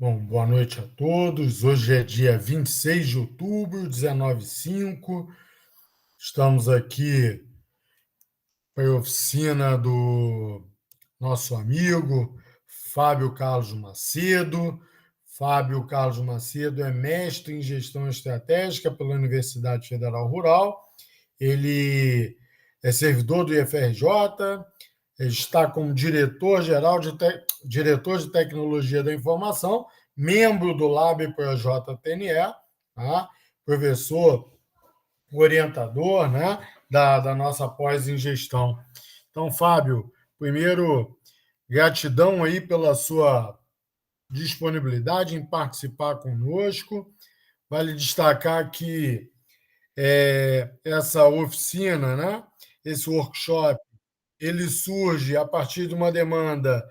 Bom, boa noite a todos. Hoje é dia 26 de outubro, 19h05. Estamos aqui para a oficina do nosso amigo Fábio Carlos Macedo. Fábio Carlos Macedo é mestre em gestão estratégica pela Universidade Federal Rural. Ele é servidor do IFRJ, está como diretor de tecnologia da informação, membro do Lab Projota TNE, tá? Professor orientador, né, da nossa pós em gestão. Então, Fábio, primeiro, gratidão aí pela sua disponibilidade em participar conosco. Vale destacar que essa oficina, né, esse workshop, ele surge a partir de uma demanda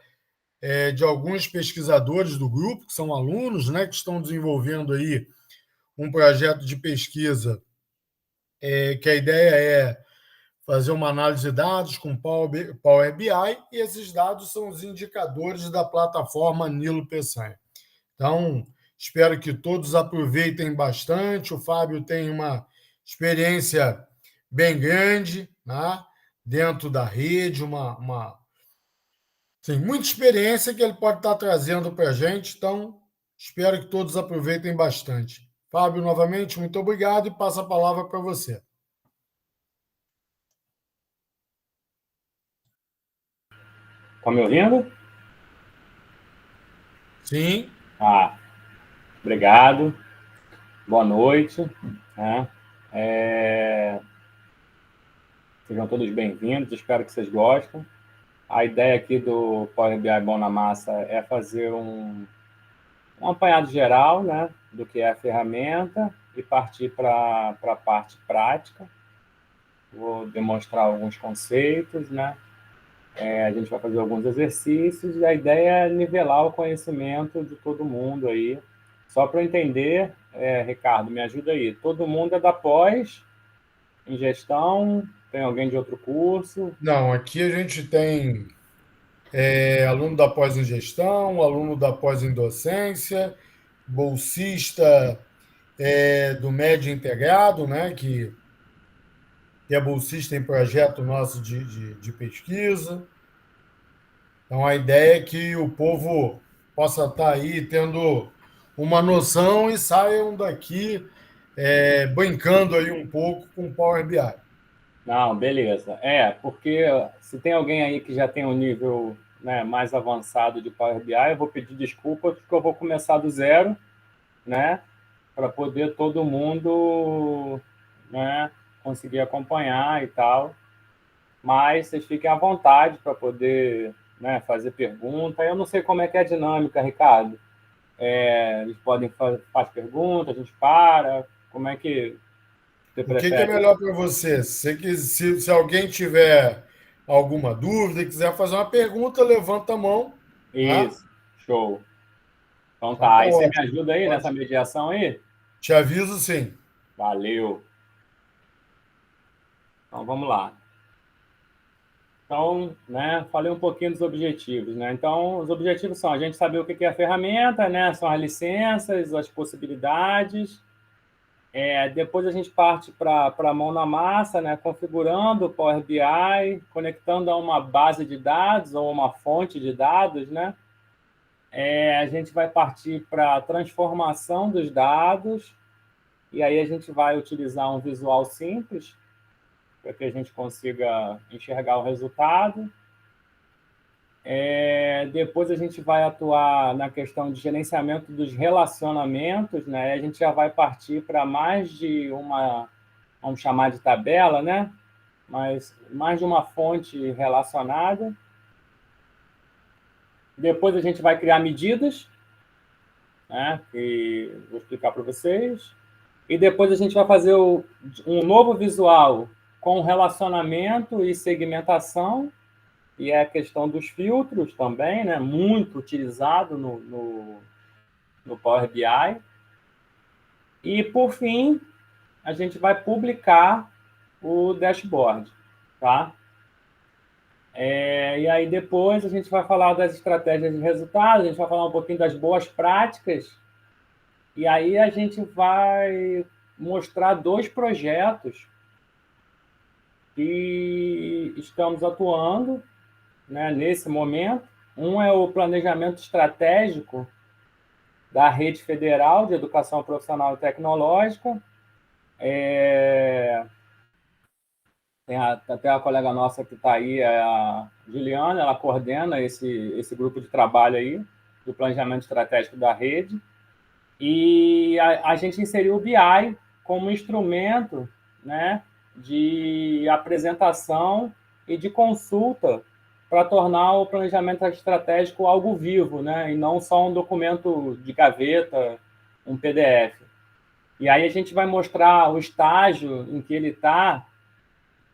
de alguns pesquisadores do grupo, que são alunos, né, que estão desenvolvendo aí um projeto de pesquisa, que a ideia é fazer uma análise de dados com Power BI, e esses dados são os indicadores da plataforma Nilo Peçanha. Então, espero que todos aproveitem bastante. O Fábio tem uma experiência bem grande, né, dentro da rede, tem muita experiência que ele pode estar trazendo para a gente, então espero que todos aproveitem bastante. Fábio, novamente, muito obrigado e passo a palavra para você. Tá me ouvindo? Sim. Obrigado. Boa noite. Né? É... Sejam todos bem-vindos, espero que vocês gostem. A ideia aqui do Power BI Bom na Massa é fazer um apanhado geral, né, do que é a ferramenta e partir para a parte prática. Vou demonstrar alguns conceitos, né? A gente vai fazer alguns exercícios e a ideia é nivelar o conhecimento de todo mundo aí. Só para eu entender, Ricardo, me ajuda aí. Todo mundo é da pós em gestão? Tem alguém de outro curso? Não, aqui a gente tem aluno da pós em gestão, aluno da pós em docência, bolsista do médio integrado, né, que é bolsista em projeto nosso de pesquisa. Então, a ideia é que o povo possa estar aí tendo uma noção e saiam daqui brincando aí um pouco com o Power BI. Não, beleza. Porque se tem alguém aí que já tem um nível, né, mais avançado de Power BI, eu vou pedir desculpa porque eu vou começar do zero, né, para poder todo mundo, né, conseguir acompanhar e tal. Mas vocês fiquem à vontade para poder, né, fazer pergunta. Eu não sei como é que é a dinâmica, Ricardo. Eles podem fazer pergunta, a gente para. Como é que você O que é prefere? melhor para você? Se alguém tiver alguma dúvida e quiser fazer uma pergunta, levanta a mão, tá? Isso, show. Então Então tá. tá Aí você me ótimo. ajuda aí nessa Pode. mediação aí? Te aviso sim. Valeu. Então vamos lá. Então, né, falei um pouquinho dos objetivos, né? Então, os objetivos são a gente saber o que é a ferramenta, né? São as licenças, as possibilidades. Depois a gente parte para a mão na massa, né? Configurando o Power BI, conectando a uma base de dados ou uma fonte de dados, né? A gente vai partir para a transformação dos dados, e aí a gente vai utilizar um visual simples para que a gente consiga enxergar o resultado. Depois a gente vai atuar na questão de gerenciamento dos relacionamentos, né? A gente já vai partir para mais de uma, vamos chamar de tabela, né? Mas mais de uma fonte relacionada. Depois a gente vai criar medidas, né? Que vou explicar para vocês. E depois a gente vai fazer um novo visual com relacionamento e segmentação, e é a questão dos filtros também, né? Muito utilizado no Power BI. E, por fim, a gente vai publicar o dashboard, tá? E aí depois a gente vai falar das estratégias de resultado, a gente vai falar um pouquinho das boas práticas, e aí a gente vai mostrar 2 projetos que estamos atuando, né, nesse momento. Um é o planejamento estratégico da Rede Federal de Educação Profissional e Tecnológica. Tem até a colega nossa que está aí, a Juliana, ela coordena esse grupo de trabalho aí, do planejamento estratégico da rede. E a gente inseriu o BI como instrumento, né, de apresentação e de consulta para tornar o planejamento estratégico algo vivo, né, e não só um documento de gaveta, um PDF. E aí a gente vai mostrar o estágio em que ele está,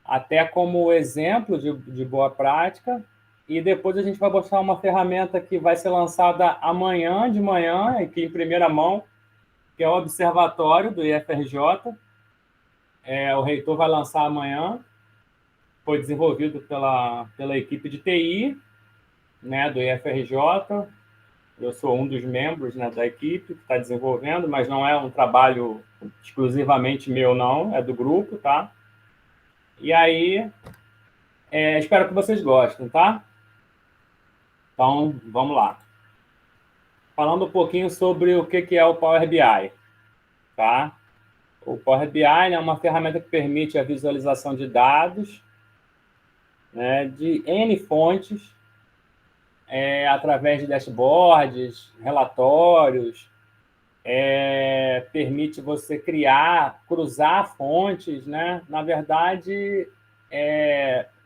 até como exemplo de boa prática, e depois a gente vai mostrar uma ferramenta que vai ser lançada amanhã de manhã, aqui em primeira mão, que é o Observatório do IFRJ. O reitor vai lançar amanhã. Foi desenvolvido pela equipe de TI, né, do IFRJ. Eu sou um dos membros, né, da equipe que está desenvolvendo, mas não é um trabalho exclusivamente meu, não, é do grupo, tá? E aí, espero que vocês gostem, tá? Então, vamos lá. Falando um pouquinho sobre o que é o Power BI, tá? O Power BI é uma ferramenta que permite a visualização de dados, né, de N fontes, através de dashboards, relatórios, permite você criar, cruzar fontes, né? Na verdade,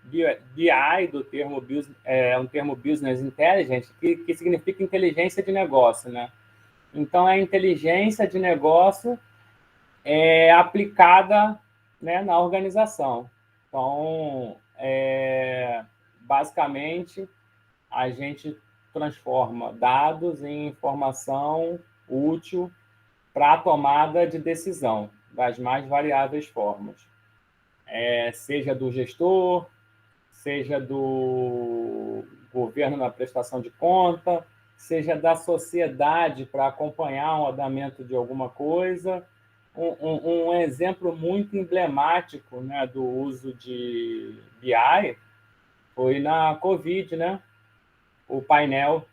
BI, do termo um termo Business Intelligence, que significa inteligência de negócio, né? Então, é a inteligência de negócio aplicada, né, na organização. Então, basicamente, a gente transforma dados em informação útil para a tomada de decisão, das mais variáveis formas. Seja do gestor, seja do governo na prestação de conta, seja da sociedade para acompanhar o andamento de alguma coisa. Um exemplo muito emblemático, né, do uso de BI foi na Covid, né? O painel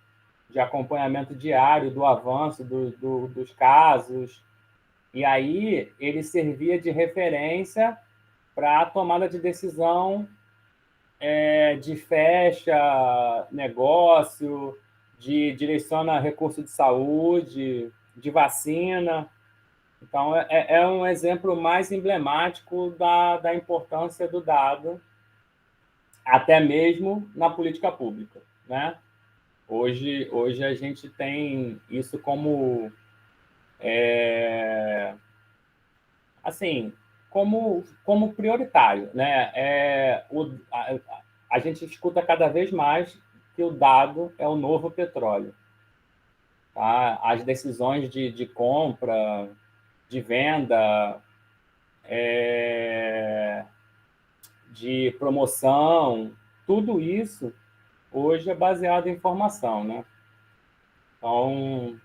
de acompanhamento diário do avanço dos casos. E aí ele servia de referência para a tomada de decisão de fecha negócio, de direciona recurso de saúde, de vacina. Então, é um exemplo mais emblemático da importância do dado, até mesmo na política pública, né? Hoje a gente tem isso como, assim, como prioritário, né? A gente escuta cada vez mais que o dado é o novo petróleo. Tá? As decisões de compra, de venda, de promoção, tudo isso hoje é baseado em informação, né? Então,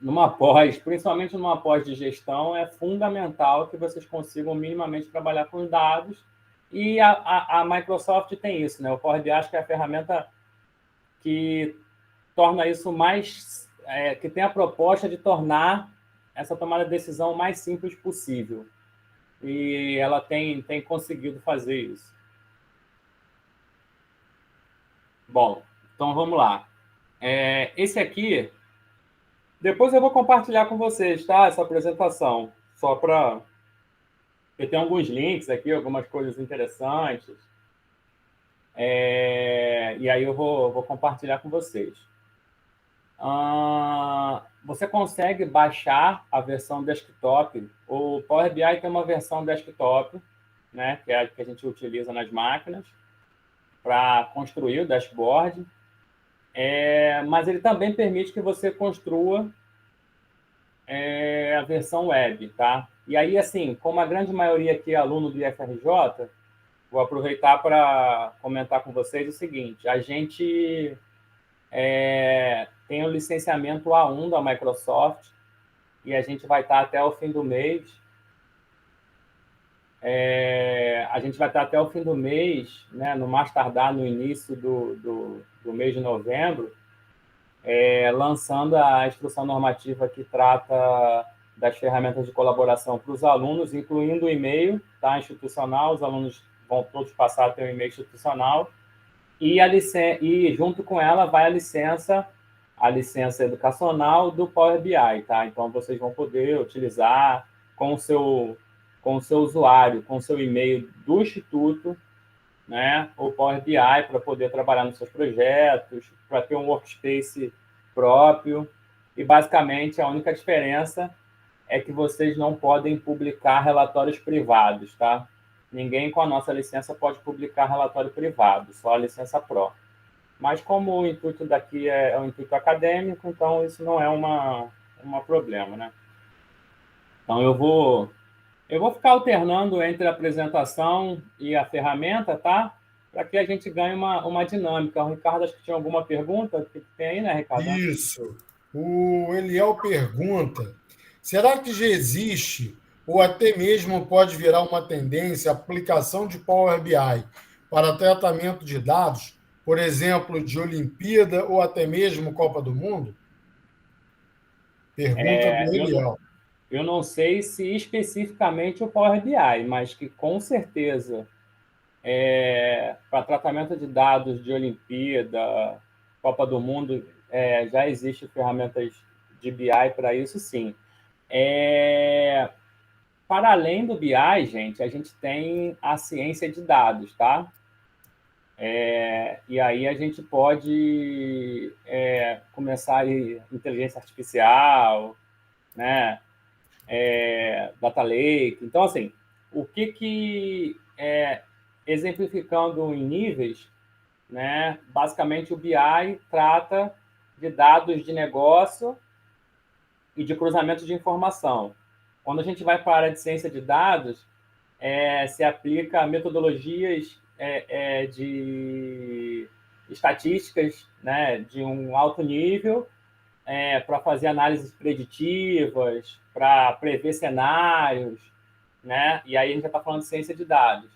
numa pós, principalmente numa pós de gestão, é fundamental que vocês consigam minimamente trabalhar com dados, e a Microsoft tem isso, né? O Power BI acho que é a ferramenta que torna isso mais, que tem a proposta de tornar essa tomada de decisão o mais simples possível. E ela tem conseguido fazer isso. Bom, então vamos lá. Esse aqui, depois eu vou compartilhar com vocês, tá? Essa apresentação, só para... Eu tenho alguns links aqui, algumas coisas interessantes. E aí eu vou compartilhar com vocês. Você consegue baixar a versão desktop. O Power BI tem uma versão desktop, né, que é a que a gente utiliza nas máquinas para construir o dashboard. Mas ele também permite que você construa a versão web, tá? E aí, assim, como a grande maioria aqui é aluno do IFRJ, vou aproveitar para comentar com vocês o seguinte: a gente tem o licenciamento A1 da Microsoft e a gente vai estar até o fim do mês. A gente vai estar até o fim do mês, né, no mais tardar no início do mês de novembro, lançando a instrução normativa que trata das ferramentas de colaboração para os alunos, incluindo o e-mail, tá, institucional. Os alunos vão todos passar a ter um e-mail institucional, e junto com ela vai a licença educacional do Power BI, tá? Então vocês vão poder utilizar com o seu usuário, com o seu e-mail do instituto, né, o Power BI para poder trabalhar nos seus projetos, para ter um workspace próprio. E basicamente a única diferença é que vocês não podem publicar relatórios privados, tá? Ninguém com a nossa licença pode publicar relatório privado, só a licença Pro. Mas como o intuito daqui é um intuito acadêmico, então isso não é uma problema, né? Então eu vou ficar alternando entre a apresentação e a ferramenta, tá? Para que a gente ganhe uma dinâmica. O Ricardo, acho que tinha alguma pergunta que tem aí, né, Ricardo? Isso. O Eliel pergunta: será que já existe, ou até mesmo pode virar uma tendência, a aplicação de Power BI para tratamento de dados, por exemplo, de Olimpíada ou até mesmo Copa do Mundo? Pergunta do Eliel. Eu não sei se especificamente o Power BI, mas que com certeza para tratamento de dados de Olimpíada, Copa do Mundo, já existem ferramentas de BI para isso, sim. Para além do BI, gente, a gente tem a ciência de dados, tá? E aí a gente pode começar aí inteligência artificial, né? Data Lake. Então, assim, o exemplificando em níveis, né? Basicamente, o BI trata de dados de negócio e de cruzamento de informação. Quando a gente vai para a área de ciência de dados, se aplica metodologias de estatísticas, né, de um alto nível, para fazer análises preditivas, para prever cenários, né? E aí a gente já está falando de ciência de dados.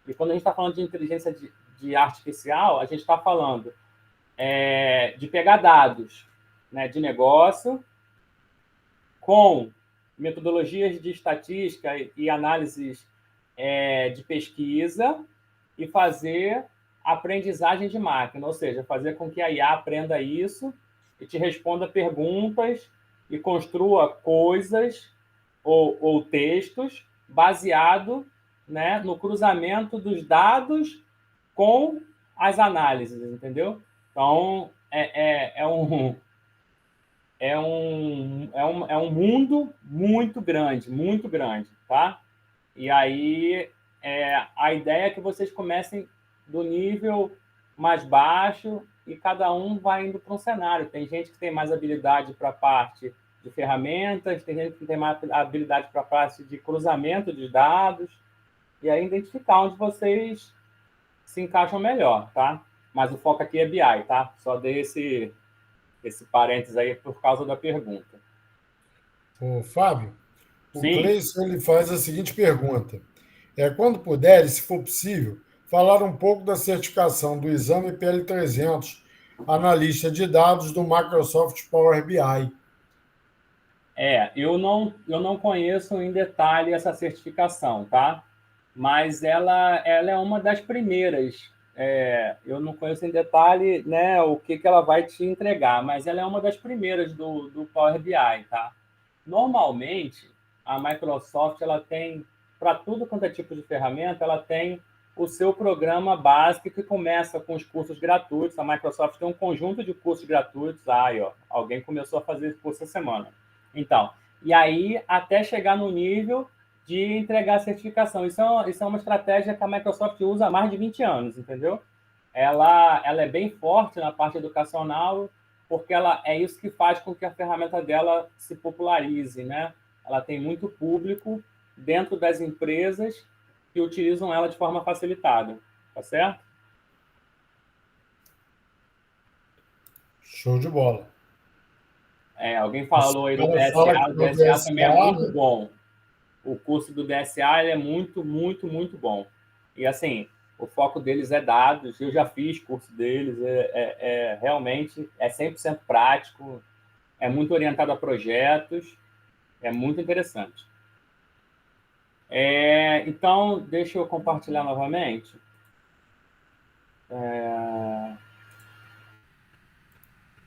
E quando a gente está falando de inteligência de artificial, a gente está falando de pegar dados, né, de negócio com metodologias de estatística e análises de pesquisa e fazer aprendizagem de máquina, ou seja, fazer com que a IA aprenda isso e te responda perguntas e construa coisas ou textos baseado, né, no cruzamento dos dados com as análises, entendeu? Então, é um mundo muito grande, tá? E aí, a ideia é que vocês comecem do nível mais baixo e cada um vai indo para um cenário. Tem gente que tem mais habilidade para a parte de ferramentas, tem gente que tem mais habilidade para a parte de cruzamento de dados, e aí identificar onde vocês se encaixam melhor, tá? Mas o foco aqui é BI, tá? Só dei esse parênteses aí por causa da pergunta. Ô, Fábio, o Sim, Cleison ele faz a seguinte pergunta: quando puder, se for possível, falar um pouco da certificação do exame PL300, analista de dados do Microsoft Power BI. eu não conheço em detalhe essa certificação, tá? Mas ela é uma das primeiras. Eu não conheço em detalhe, né, o que ela vai te entregar, mas ela é uma das primeiras do Power BI, tá? Normalmente, a Microsoft ela tem, para tudo quanto é tipo de ferramenta, ela tem o seu programa básico que começa com os cursos gratuitos. A Microsoft tem um conjunto de cursos gratuitos. Aí, ó, alguém começou a fazer esse curso essa semana. Então, e aí até chegar no nível de entregar a certificação. Isso é uma estratégia que a Microsoft usa há mais de 20 anos, entendeu? Ela é bem forte na parte educacional, porque é isso que faz com que a ferramenta dela se popularize, né? Ela tem muito público dentro das empresas que utilizam ela de forma facilitada, tá certo? Show de bola. Alguém Esse falou aí do cara fala DSA, que o no DSA também é DSA, muito né? bom. O curso do DSA ele é muito, muito, muito bom. E assim, o foco deles é dados, eu já fiz curso deles, realmente é 100% prático, é muito orientado a projetos, é muito interessante. Então, deixa eu compartilhar novamente.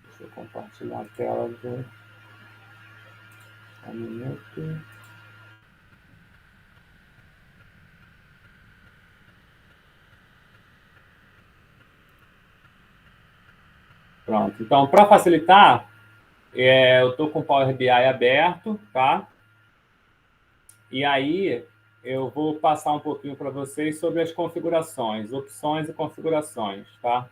Deixa eu compartilhar a tela do... Um minuto. Pronto. Então, para facilitar, eu estou com o Power BI aberto, tá? E aí, eu vou passar um pouquinho para vocês sobre as configurações, opções e configurações, tá?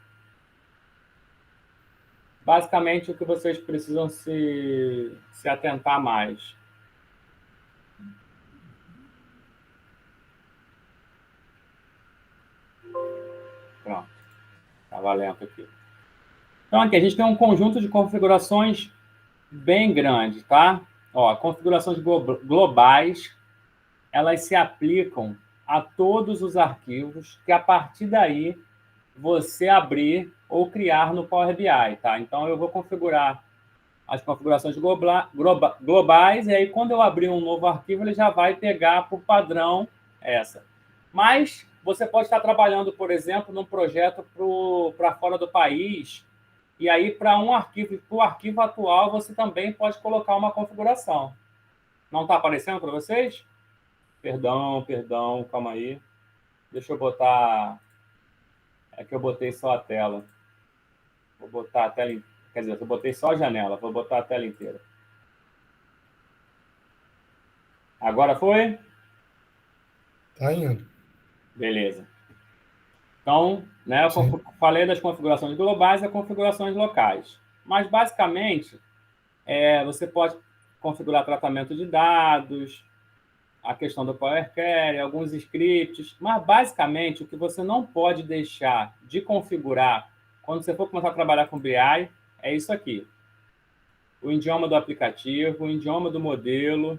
Basicamente, o que vocês precisam se atentar mais. Pronto. Tá valendo aqui. Então, aqui a gente tem um conjunto de configurações bem grande, tá? Ó, configurações globais, elas se aplicam a todos os arquivos que, a partir daí, você abrir ou criar no Power BI, tá? Então, eu vou configurar as configurações globais, e aí, quando eu abrir um novo arquivo, ele já vai pegar por padrão essa. Mas você pode estar trabalhando, por exemplo, num projeto para fora do país, e aí, para um arquivo, para o arquivo atual, você também pode colocar uma configuração. Não está aparecendo para vocês? Perdão, calma aí. Deixa eu botar... É que eu botei só a tela. Vou botar a tela... Quer dizer, eu botei só a janela. Vou botar a tela inteira. Agora foi? Tá indo. Beleza. Então, né, eu Sim. falei das configurações globais e configurações locais. Mas, basicamente, você pode configurar tratamento de dados, a questão do Power Query, alguns scripts, mas, basicamente, o que você não pode deixar de configurar quando você for começar a trabalhar com BI é isso aqui. O idioma do aplicativo, o idioma do modelo,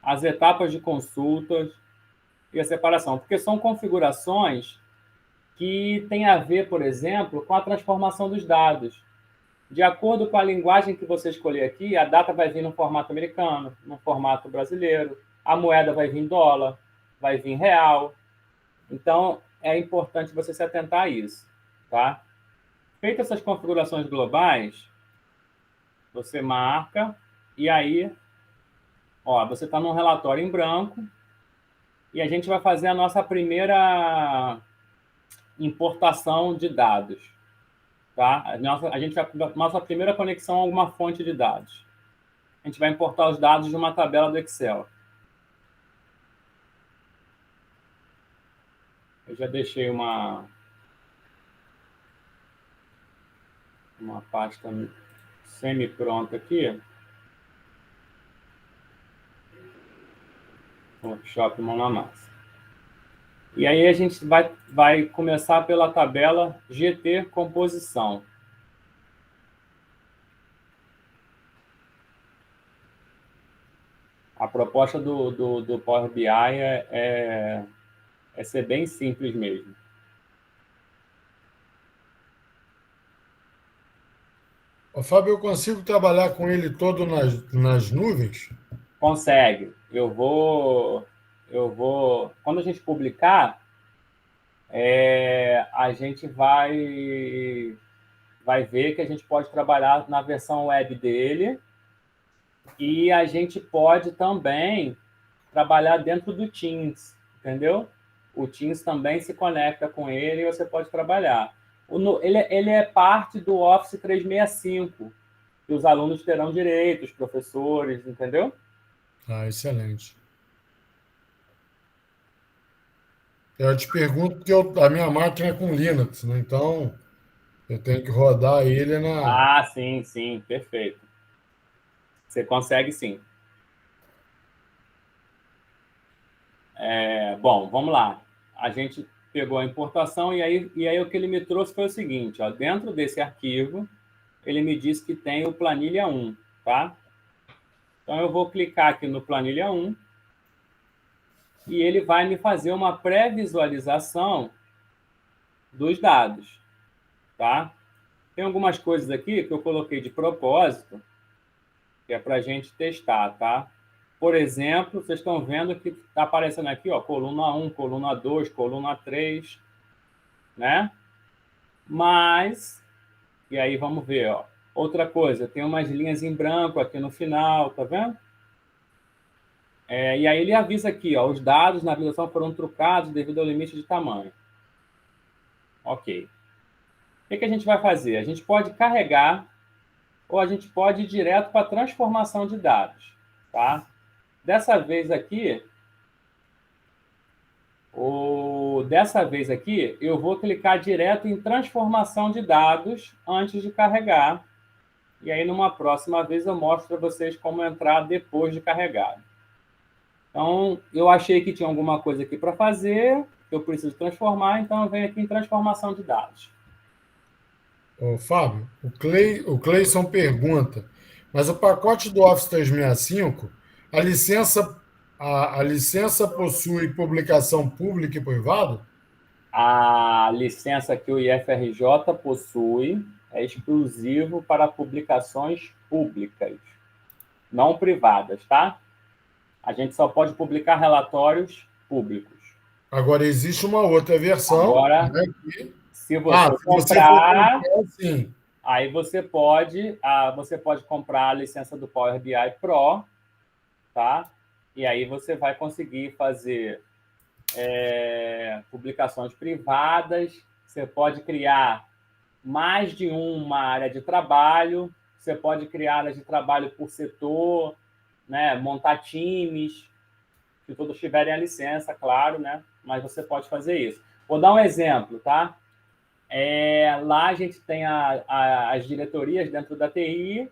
as etapas de consultas e a separação, porque são configurações que têm a ver, por exemplo, com a transformação dos dados. De acordo com a linguagem que você escolher aqui, a data vai vir no formato americano, no formato brasileiro, a moeda vai vir em dólar, vai vir em real. Então, é importante você se atentar a isso, tá? Feitas essas configurações globais, você marca e aí, ó, você está num relatório em branco e a gente vai fazer a nossa primeira importação de dados, tá? A gente vai, nossa primeira conexão a alguma fonte de dados. A gente vai importar os dados de uma tabela do Excel. Eu já deixei uma pasta semi-pronta aqui. Workshop Mão na Massa. E aí a gente vai começar pela tabela GT Composição. A proposta do Power BI é ser bem simples mesmo. Ô, Fábio, eu consigo trabalhar com ele todo nas nuvens? Consegue. Quando a gente publicar, a gente vai ver que a gente pode trabalhar na versão web dele e a gente pode também trabalhar dentro do Teams, entendeu? O Teams também se conecta com ele e você pode trabalhar. Ele é parte do Office 365, que os alunos terão direito, os professores, entendeu? Ah, excelente. Eu te pergunto porque a minha máquina é com Linux, né? Então eu tenho que rodar ele na. Ah, sim, sim, perfeito. Você consegue sim. Bom, vamos lá. a gente pegou a importação e aí o que ele me trouxe foi o seguinte, ó, dentro desse arquivo, ele me disse que tem o planilha 1, tá? Então, eu vou clicar aqui no planilha 1 e ele vai me fazer uma pré-visualização dos dados, tá? Tem algumas coisas aqui que eu coloquei de propósito, que é para a gente testar, tá? Por exemplo, vocês estão vendo que está aparecendo aqui, ó, coluna 1, coluna 2, coluna 3, né? Mas, e aí vamos ver, ó. Outra coisa, tem umas linhas em branco aqui no final, tá vendo? E aí ele avisa aqui, ó, os dados na visualização foram trucados devido ao limite de tamanho. Ok. O que a gente vai fazer? A gente pode carregar ou a gente pode ir direto para a transformação de dados, tá? Dessa vez aqui, eu vou clicar direto em transformação de dados antes de carregar. E aí, numa próxima vez, eu mostro para vocês como entrar depois de carregado. Então, eu achei que tinha alguma coisa aqui para fazer, que eu preciso transformar, então eu venho aqui em transformação de dados. Ô, Fábio, o Cleison pergunta, mas o pacote do Office 365, a licença, a licença possui publicação pública e privada? A licença que o IFRJ possui é exclusivo para publicações públicas, não privadas, tá? A gente só pode publicar relatórios públicos. Agora, existe uma outra versão, Agora, né, se você se você for comprar, comprar, sim. aí você pode comprar a licença do Power BI Pro, tá? E aí você vai conseguir fazer publicações privadas, você pode criar mais de uma área de trabalho, você pode criar áreas de trabalho por setor, né? Montar times, se todos tiverem a licença, claro, né? Mas você pode fazer isso. Vou dar um exemplo, tá? Lá a gente tem as diretorias dentro da TI,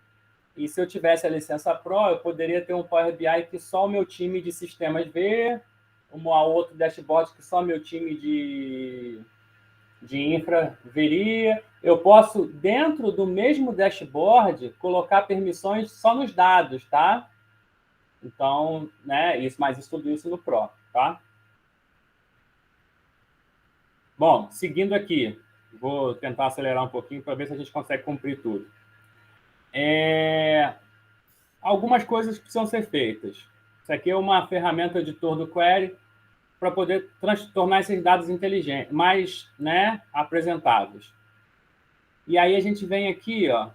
e se eu tivesse a licença Pro, eu poderia ter um Power BI que só o meu time de sistemas vê, outro dashboard que só meu time de infra veria. Eu posso, dentro do mesmo dashboard, colocar permissões só nos dados, tá? Então, né, tudo isso no Pro, tá? Bom, seguindo aqui, vou tentar acelerar um pouquinho para ver se a gente consegue cumprir tudo. Algumas coisas precisam ser feitas. Isso aqui é uma ferramenta editor do Query para poder tornar esses dados inteligentes, mais, né, apresentáveis. E aí a gente vem aqui, ó,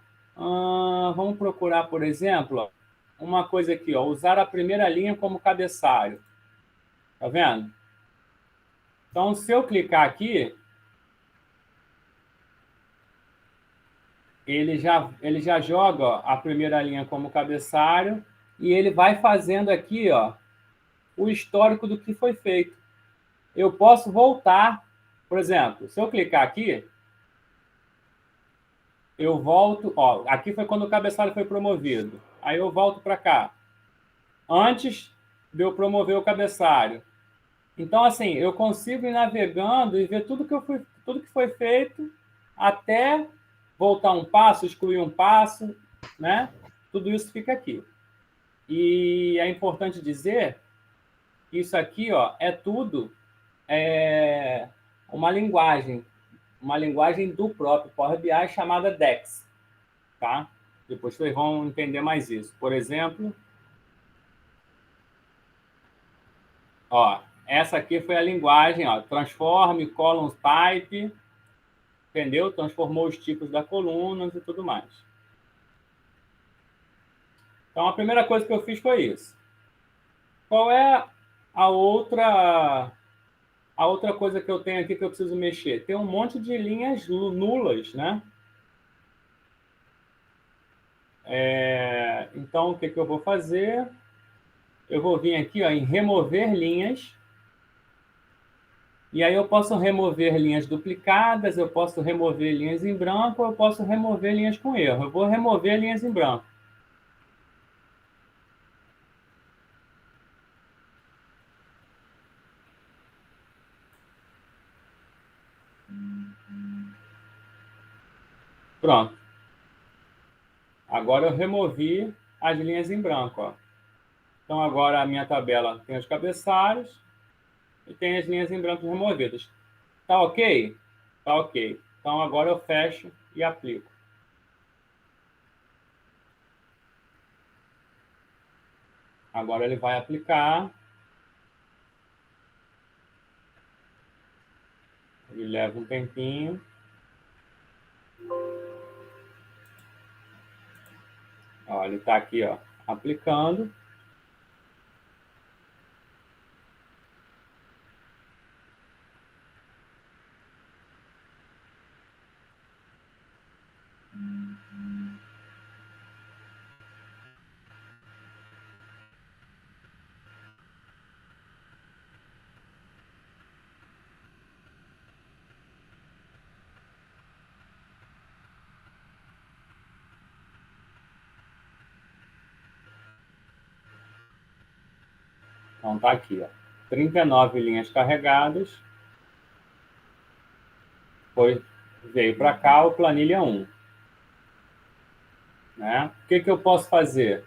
vamos procurar, por exemplo, uma coisa aqui, ó, usar a primeira linha como cabeçalho. Tá vendo? Então, se eu clicar aqui, ele já joga, ó, a primeira linha como cabeçalho e ele vai fazendo aqui, ó, o histórico do que foi feito. Eu posso voltar, por exemplo, se eu clicar aqui, eu volto, ó, aqui foi quando o cabeçalho foi promovido. Aí eu volto para cá. Antes de eu promover o cabeçalho. Então, assim, eu consigo ir navegando e ver tudo que foi feito até voltar um passo, excluir um passo, né? Tudo isso fica aqui. E é importante dizer que isso aqui, ó, é tudo uma linguagem do próprio Power BI chamada DEX, tá? Depois vocês vão entender mais isso. Por exemplo, ó, essa aqui foi a linguagem, ó, transform, column type, entendeu? Transformou os tipos das colunas e tudo mais. Então, a primeira coisa que eu fiz foi isso. Qual é a outra coisa que eu tenho aqui que eu preciso mexer? Tem um monte de linhas nulas, né? Então, o que eu vou fazer? Eu vou vir aqui, ó, em remover linhas. E aí eu posso remover linhas duplicadas, eu posso remover linhas em branco, ou eu posso remover linhas com erro. Eu vou remover linhas em branco. Pronto. Agora eu removi as linhas em branco, ó. Então agora a minha tabela tem os cabeçalhos e tem as linhas em branco removidas. Tá ok? Tá ok. Então agora eu fecho e aplico. Agora ele vai aplicar. Ele leva um tempinho. Ó, ele está aqui, ó, aplicando. Então tá aqui, ó, 39 linhas carregadas. Veio para cá o planilha 1. Né? O que eu posso fazer?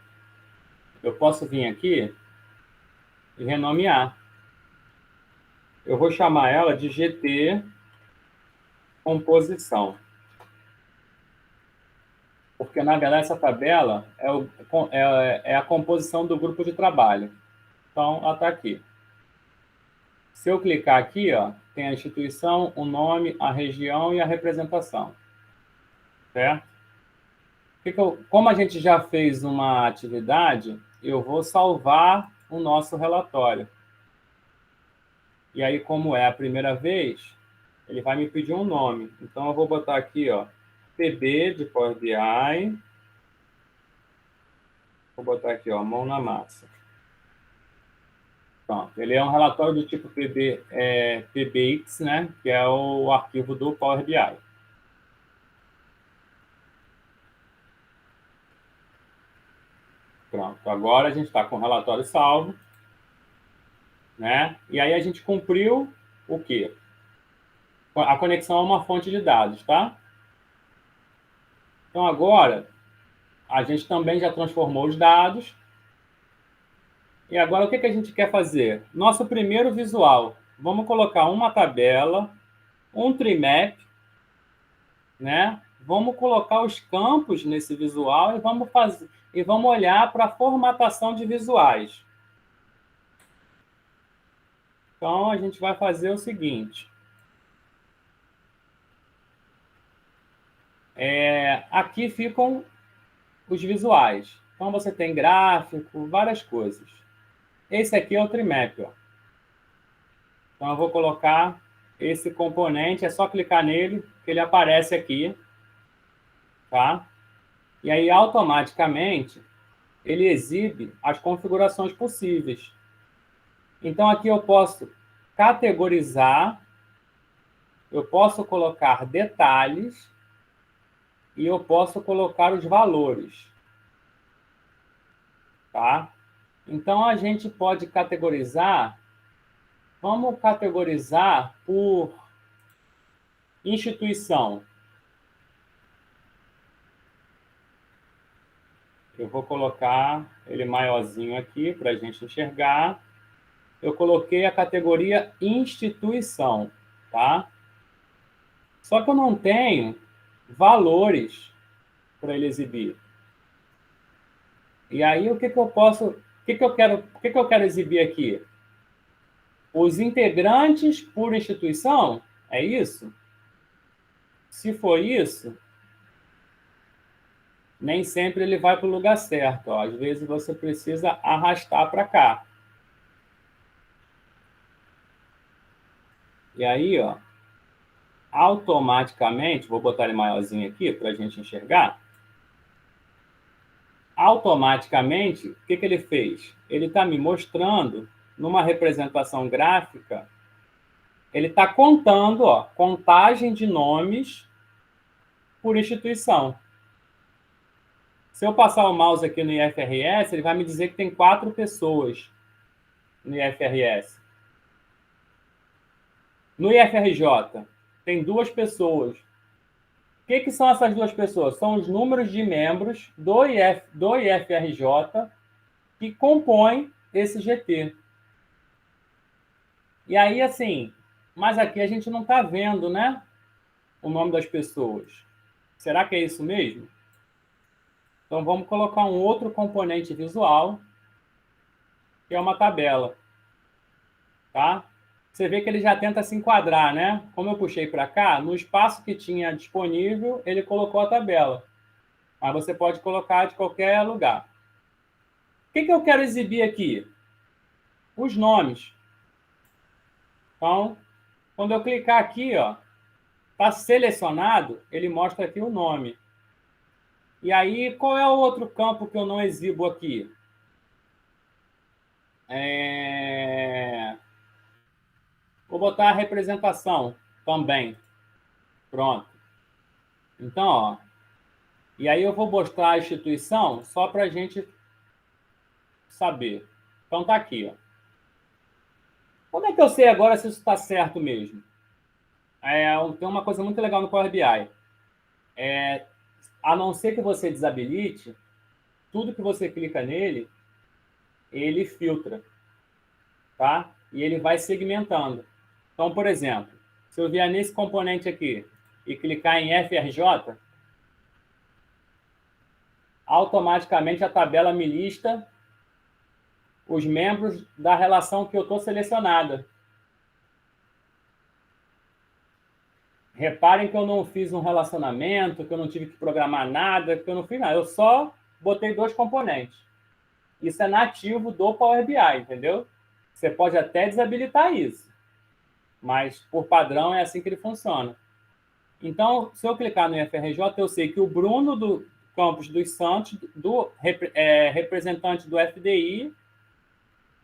Eu posso vir aqui e renomear. Eu vou chamar ela de GT Composição. Porque, na verdade, essa tabela é a composição do grupo de trabalho. Então, ela está aqui. Se eu clicar aqui, ó, tem a instituição, o nome, a região e a representação. Certo? Como a gente já fez uma atividade, eu vou salvar o nosso relatório. E aí, como é a primeira vez, ele vai me pedir um nome. Então, eu vou botar aqui, ó, PB de Power BI. Vou botar aqui, ó, mão na massa. Pronto. Ele é um relatório do tipo PBX, né? Que é o arquivo do Power BI. Pronto. Agora a gente está com o relatório salvo, né? E aí a gente cumpriu o quê? A conexão a uma fonte de dados, tá? Então agora a gente também já transformou os dados. E agora o que a gente quer fazer? Nosso primeiro visual. Vamos colocar uma tabela, um trimap, né? Vamos colocar os campos nesse visual e vamos olhar para a formatação de visuais. Então a gente vai fazer o seguinte. Aqui ficam os visuais. Então você tem gráfico, várias coisas. Esse aqui é o trimap, ó. Então eu vou colocar esse componente, é só clicar nele que ele aparece aqui, tá? E aí automaticamente ele exibe as configurações possíveis. Então aqui eu posso categorizar, eu posso colocar detalhes e eu posso colocar os valores, tá? Então a gente pode categorizar. Vamos categorizar por instituição. Eu vou colocar ele maiorzinho aqui para a gente enxergar. Eu coloquei a categoria instituição, tá? Só que eu não tenho valores para ele exibir. E aí o que eu posso, o que eu quero exibir aqui? Os integrantes por instituição? É isso? Se for isso, nem sempre ele vai para o lugar certo. Ó. Às vezes você precisa arrastar para cá. E aí, ó, automaticamente, vou botar ele maiorzinho aqui para a gente enxergar. Automaticamente, o que ele fez? Ele está me mostrando, numa representação gráfica, ele está contando, ó, contagem de nomes por instituição. Se eu passar o mouse aqui no IFRS, ele vai me dizer que tem 4 pessoas no IFRS. No IFRJ, tem 2 pessoas. que são essas duas pessoas? São os números de membros do IFRJ que compõem esse GT. E aí, assim, mas aqui a gente não está vendo, né? O nome das pessoas. Será que é isso mesmo? Então, vamos colocar um outro componente visual, que é uma tabela. Tá? Você vê que ele já tenta se enquadrar, né? Como eu puxei para cá, no espaço que tinha disponível, ele colocou a tabela. Mas você pode colocar de qualquer lugar. O que eu quero exibir aqui? Os nomes. Então, quando eu clicar aqui, ó, está selecionado, ele mostra aqui o nome. E aí, qual é o outro campo que eu não exibo aqui? Vou botar a representação também. Pronto. Então, ó, e aí eu vou mostrar a instituição só para a gente saber. Então tá aqui, ó. Como é que eu sei agora se isso está certo mesmo? Tem uma coisa muito legal no Power BI. A não ser que você desabilite, tudo que você clica nele, ele filtra, tá? E ele vai segmentando. Então, por exemplo, se eu vier nesse componente aqui e clicar em FRJ, automaticamente a tabela me lista os membros da relação que eu estou selecionada. Reparem que eu não fiz um relacionamento, que eu não tive que programar nada, que eu não fiz nada. Eu só botei dois componentes. Isso é nativo do Power BI, entendeu? Você pode até desabilitar isso, mas por padrão é assim que ele funciona. Então, se eu clicar no IFRJ, eu sei que o Bruno do Campos dos Santos, representante do FDI,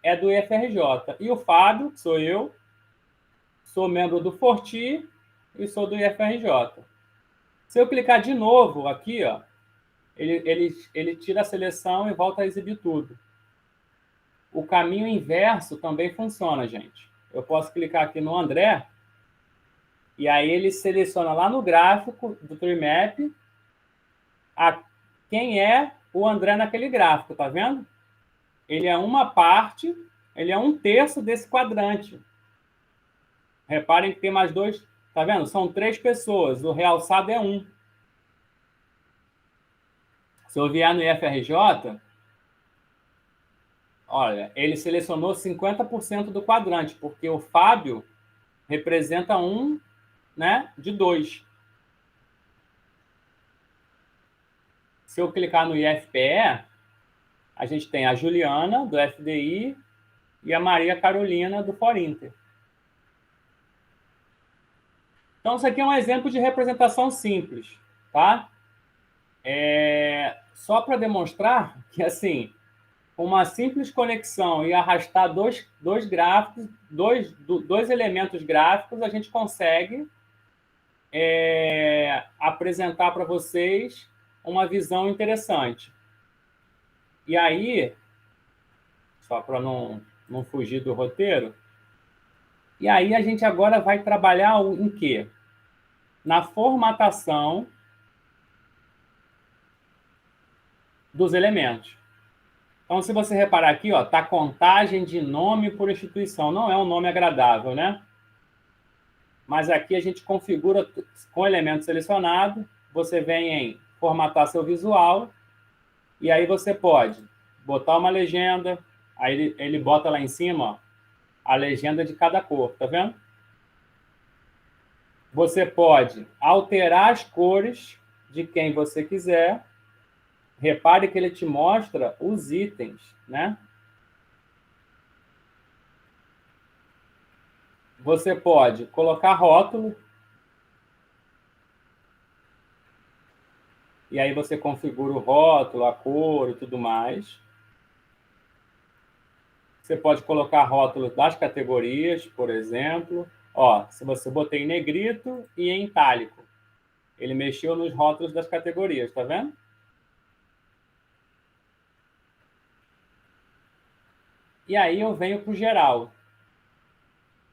é do IFRJ. E o Fábio, que sou eu, sou membro do Forti e sou do IFRJ. Se eu clicar de novo aqui, ó, ele tira a seleção e volta a exibir tudo. O caminho inverso também funciona, gente. Eu posso clicar aqui no André, e aí ele seleciona lá no gráfico do Trimap quem é o André naquele gráfico, tá vendo? Ele é uma parte, ele é um terço desse quadrante. Reparem que tem mais dois, tá vendo? São 3 pessoas, o realçado é 1. Se eu vier no IFRJ, olha, ele selecionou 50% do quadrante, porque o Fábio representa 1, né, de 2. Se eu clicar no IFPE, a gente tem a Juliana, do FDI, e a Maria Carolina, do Forinter. Então, isso aqui é um exemplo de representação simples, tá? Só para demonstrar que, assim, com uma simples conexão e arrastar dois gráficos, dois elementos gráficos, a gente consegue apresentar para vocês uma visão interessante. E aí, só para não fugir do roteiro, e aí a gente agora vai trabalhar em quê? Na formatação dos elementos. Então, se você reparar aqui, ó, tá contagem de nome por instituição. Não é um nome agradável, né? Mas aqui a gente configura com elemento selecionado. Você vem em formatar seu visual. E aí você pode botar uma legenda. Aí ele bota lá em cima, ó, a legenda de cada cor, tá vendo? Você pode alterar as cores de quem você quiser. Repare que ele te mostra os itens, né? Você pode colocar rótulo. E aí você configura o rótulo, a cor e tudo mais. Você pode colocar rótulo das categorias, por exemplo. Ó, se você botar em negrito e em itálico, ele mexeu nos rótulos das categorias, tá vendo? E aí eu venho para o geral.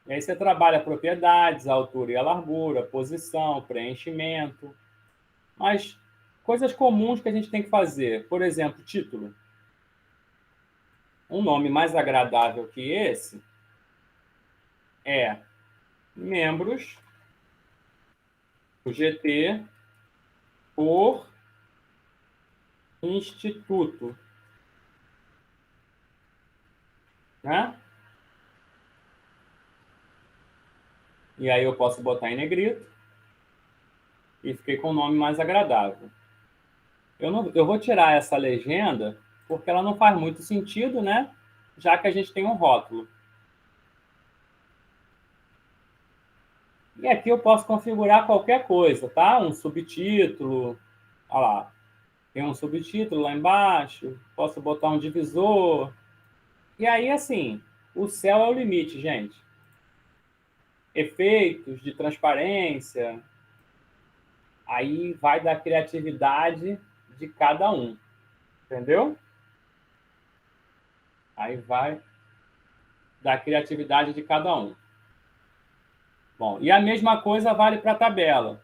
E aí você trabalha propriedades, a altura e a largura, posição, preenchimento. Mas coisas comuns que a gente tem que fazer. Por exemplo, título. Um nome mais agradável que esse é membros do GT por instituto, né? E aí eu posso botar em negrito e fiquei com um nome mais agradável. Eu vou tirar essa legenda porque ela não faz muito sentido, né? Já que a gente tem um rótulo. E aqui eu posso configurar qualquer coisa, tá? Um subtítulo, olha lá. Tem um subtítulo lá embaixo, posso botar um divisor. E aí, assim, o céu é o limite, gente. Efeitos de transparência, aí vai da criatividade de cada um, entendeu? Aí vai da criatividade de cada um. Bom, e a mesma coisa vale para a tabela.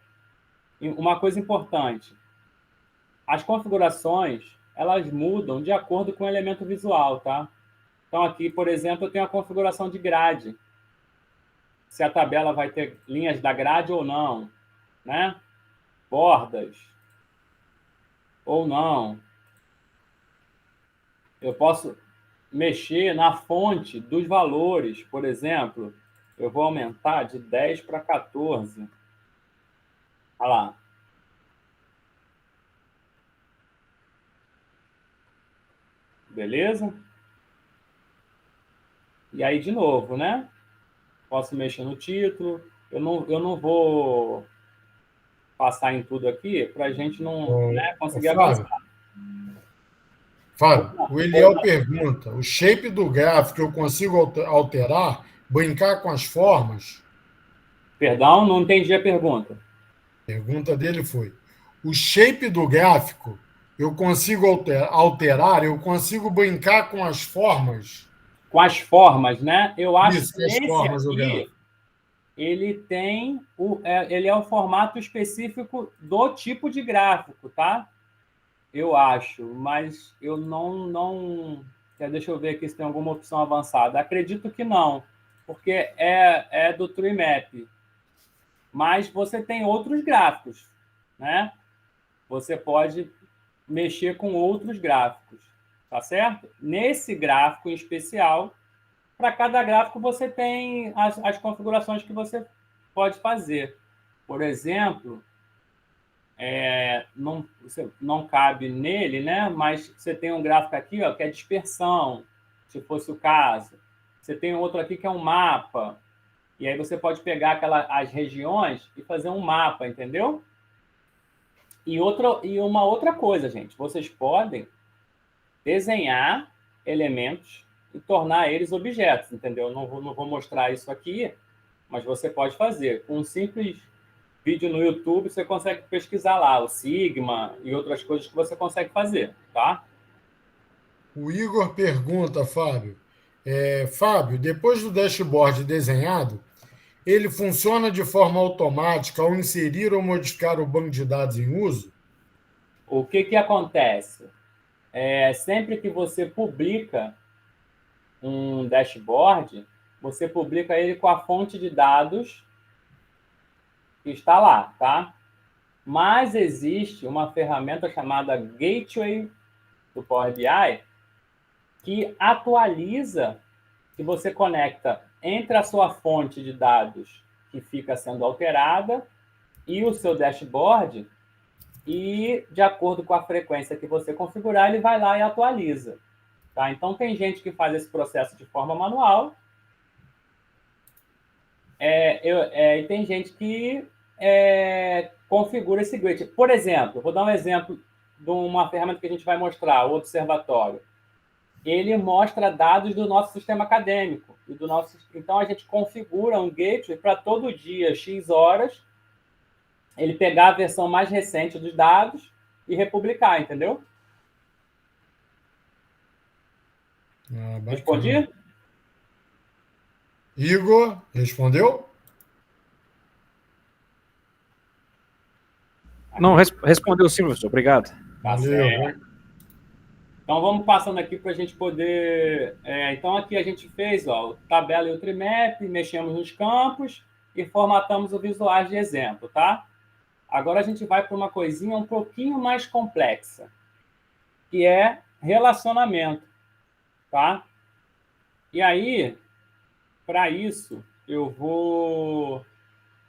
E uma coisa importante, as configurações, elas mudam de acordo com o elemento visual, tá? Então aqui, por exemplo, eu tenho a configuração de grade. Se a tabela vai ter linhas da grade ou não, né? Bordas ou não. Eu posso mexer na fonte dos valores, por exemplo, eu vou aumentar de 10 para 14. Olha lá. Beleza? E aí, de novo, né? Posso mexer no título. Eu não vou passar em tudo aqui para a gente não, né, Ô, conseguir Fábio, avançar. Fábio, o Eliel pergunta: o shape do gráfico eu consigo alterar, brincar com as formas? Perdão, não entendi a pergunta. A pergunta dele foi: o shape do gráfico eu consigo alterar, eu consigo brincar com as formas? Com as formas, né? Eu acho Isso, que com as nesse formas do aqui gráfico. ele é o formato específico do tipo de gráfico, tá? Eu acho, mas eu deixa eu ver aqui se tem alguma opção avançada. Acredito que não, porque é do TreeMap. Mas você tem outros gráficos, né? Você pode mexer com outros gráficos, tá certo? Nesse gráfico em especial, para cada gráfico você tem as configurações que você pode fazer. Por exemplo, não cabe nele, né? Mas você tem um gráfico aqui, ó, que é dispersão, se fosse o caso. Você tem outro aqui que é um mapa. E aí você pode pegar as regiões e fazer um mapa, entendeu? E uma outra coisa, gente, vocês podem desenhar elementos e tornar eles objetos, entendeu? Não vou mostrar isso aqui, mas você pode fazer. Com um simples vídeo no YouTube, você consegue pesquisar lá o Sigma e outras coisas que você consegue fazer, tá? O Igor pergunta, Fábio, Fábio, depois do dashboard desenhado, ele funciona de forma automática ao inserir ou modificar o banco de dados em uso? O que acontece? Sempre que você publica um dashboard, você publica ele com a fonte de dados que está lá, tá? Mas existe uma ferramenta chamada Gateway do Power BI que atualiza, que você conecta entre a sua fonte de dados que fica sendo alterada e o seu dashboard, e de acordo com a frequência que você configurar, ele vai lá e atualiza. Tá? Então, tem gente que faz esse processo de forma manual, e tem gente que configura esse grid. Por exemplo, vou dar um exemplo de uma ferramenta que a gente vai mostrar, o observatório. Ele mostra dados do nosso sistema acadêmico. Então, a gente configura um gateway para todo dia, X horas, ele pegar a versão mais recente dos dados e republicar, entendeu? Ah, bacana. Respondi? Igor, respondeu? Não, respondeu sim, professor. Obrigado. Tá certo. Então, vamos passando aqui para a gente poder... então, aqui a gente fez tabela e Ultramap, mexemos nos campos e formatamos o visuais de exemplo, tá? Agora a gente vai para uma coisinha um pouquinho mais complexa, que é relacionamento, tá? E aí, para isso, eu vou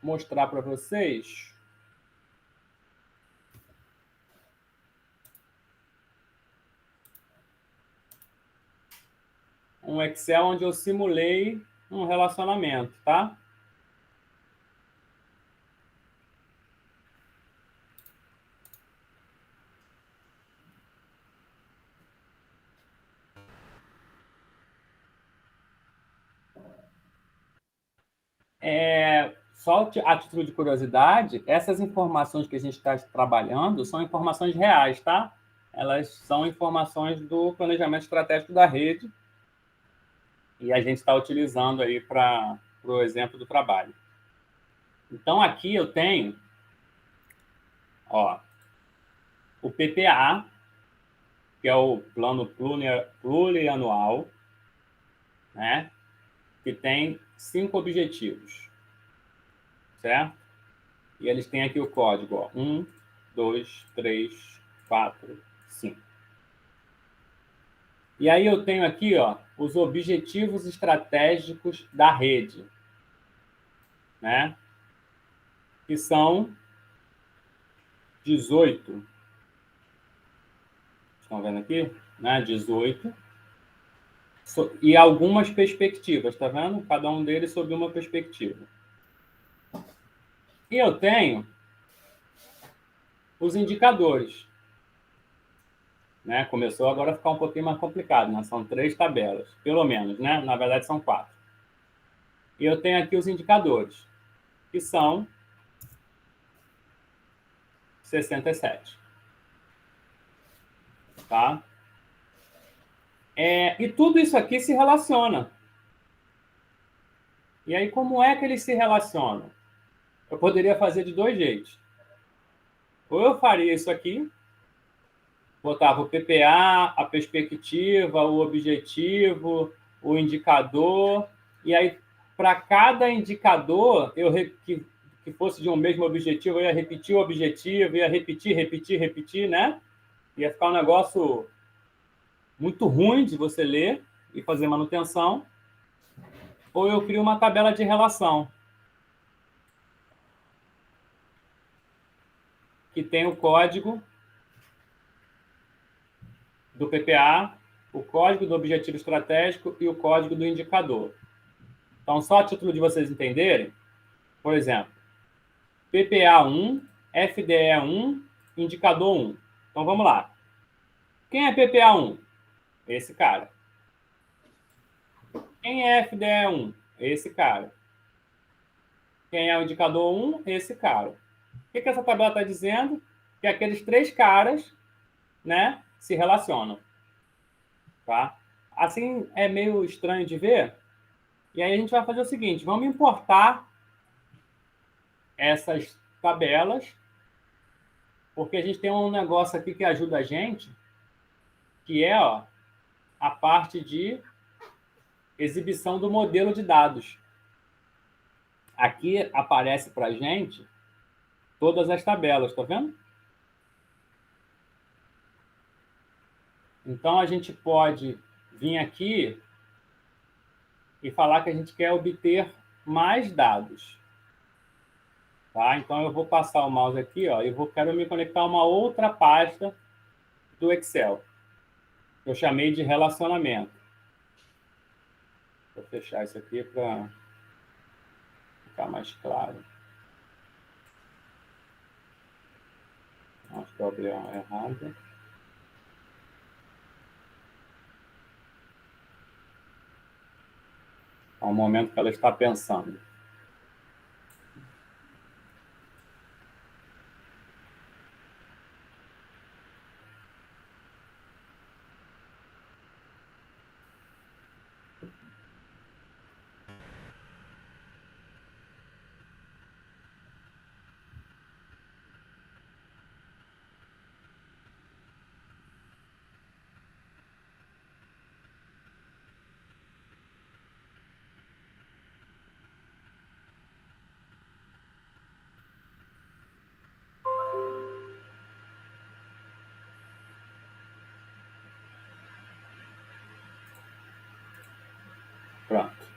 mostrar para vocês um Excel onde eu simulei um relacionamento, tá? Só a título de curiosidade, essas informações que a gente está trabalhando são informações reais, tá? Elas são informações do planejamento estratégico da rede e a gente está utilizando aí para o exemplo do trabalho. Então, aqui eu tenho o PPA, que é o Plano Plurianual, né? Que tem 5 objetivos, certo? E eles têm aqui o código, 1, 2, 3, 4, 5. E aí eu tenho aqui, os objetivos estratégicos da rede, né? Que são 18. Estão vendo aqui? Né? 18. E algumas perspectivas, tá vendo? Cada um deles sob uma perspectiva. E eu tenho os indicadores, né? Começou agora a ficar um pouquinho mais complicado, né? São 3 tabelas, pelo menos, né? Na verdade, são 4. E eu tenho aqui os indicadores, que são 67. Tá? E tudo isso aqui se relaciona. E aí, como é que eles se relacionam? Eu poderia fazer de 2 jeitos. Ou eu faria isso aqui, botava o PPA, a perspectiva, o objetivo, o indicador, e aí, para cada indicador, que fosse de um mesmo objetivo, eu ia repetir o objetivo, ia repetir, né? Ia ficar um negócio muito ruim de você ler e fazer manutenção. Ou eu crio uma tabela de relação, que tem o código do PPA, o código do objetivo estratégico e o código do indicador. Então, só a título de vocês entenderem, por exemplo, PPA 1, FDE 1, indicador 1. Então, vamos lá. Quem é PPA 1? Esse cara. Quem é FDE 1? Esse cara. Quem é o indicador 1? Esse cara. O que essa tabela está dizendo? Que aqueles 3 caras, né, se relacionam. Tá? Assim é meio estranho de ver. E aí a gente vai fazer o seguinte, vamos importar essas tabelas, porque a gente tem um negócio aqui que ajuda a gente, que é a parte de exibição do modelo de dados. Aqui aparece para a gente todas as tabelas, tá vendo? Então, a gente pode vir aqui e falar que a gente quer obter mais dados. Tá? Então, eu vou passar o mouse aqui, e quero me conectar a uma outra pasta do Excel. Eu chamei de relacionamento. Vou fechar isso aqui para ficar mais claro. Acho que eu abri errado. É um momento que ela está pensando. Pronto.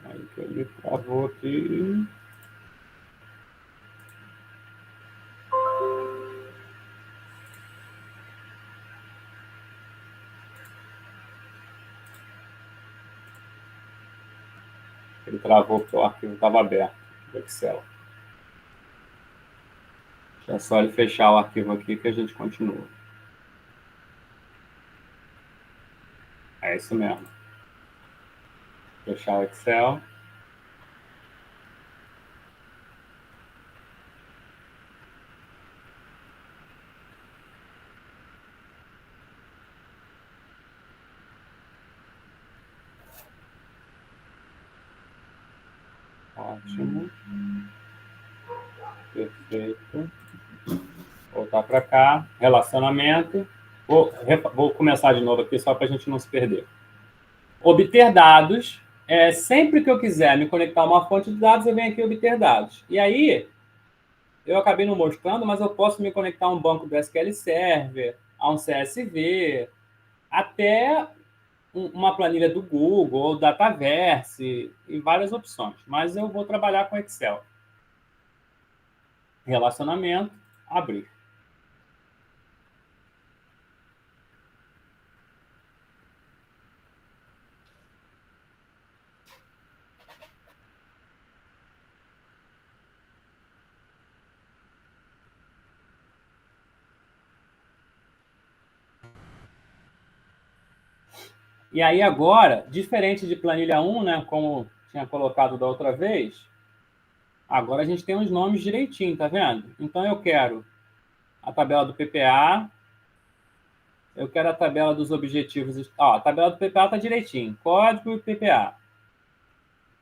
Aí que ele travou aqui. Ele travou porque o arquivo estava aberto do Excel. É só ele fechar o arquivo aqui que a gente continua. É isso mesmo. Fechar o Excel. Ótimo. Perfeito. Voltar para cá. Relacionamento. Vou começar de novo aqui só para a gente não se perder. Obter dados. Sempre que eu quiser me conectar a uma fonte de dados, eu venho aqui obter dados. E aí, eu acabei não mostrando, mas eu posso me conectar a um banco do SQL Server, a um CSV, até uma planilha do Google, ou Dataverse, e várias opções. Mas eu vou trabalhar com Excel. Relacionamento, abrir. E aí agora, diferente de planilha 1, né, como tinha colocado da outra vez, agora a gente tem os nomes direitinho, tá vendo? Então eu quero a tabela do PPA, eu quero a tabela dos objetivos. Ó, a tabela do PPA está direitinho, código e PPA.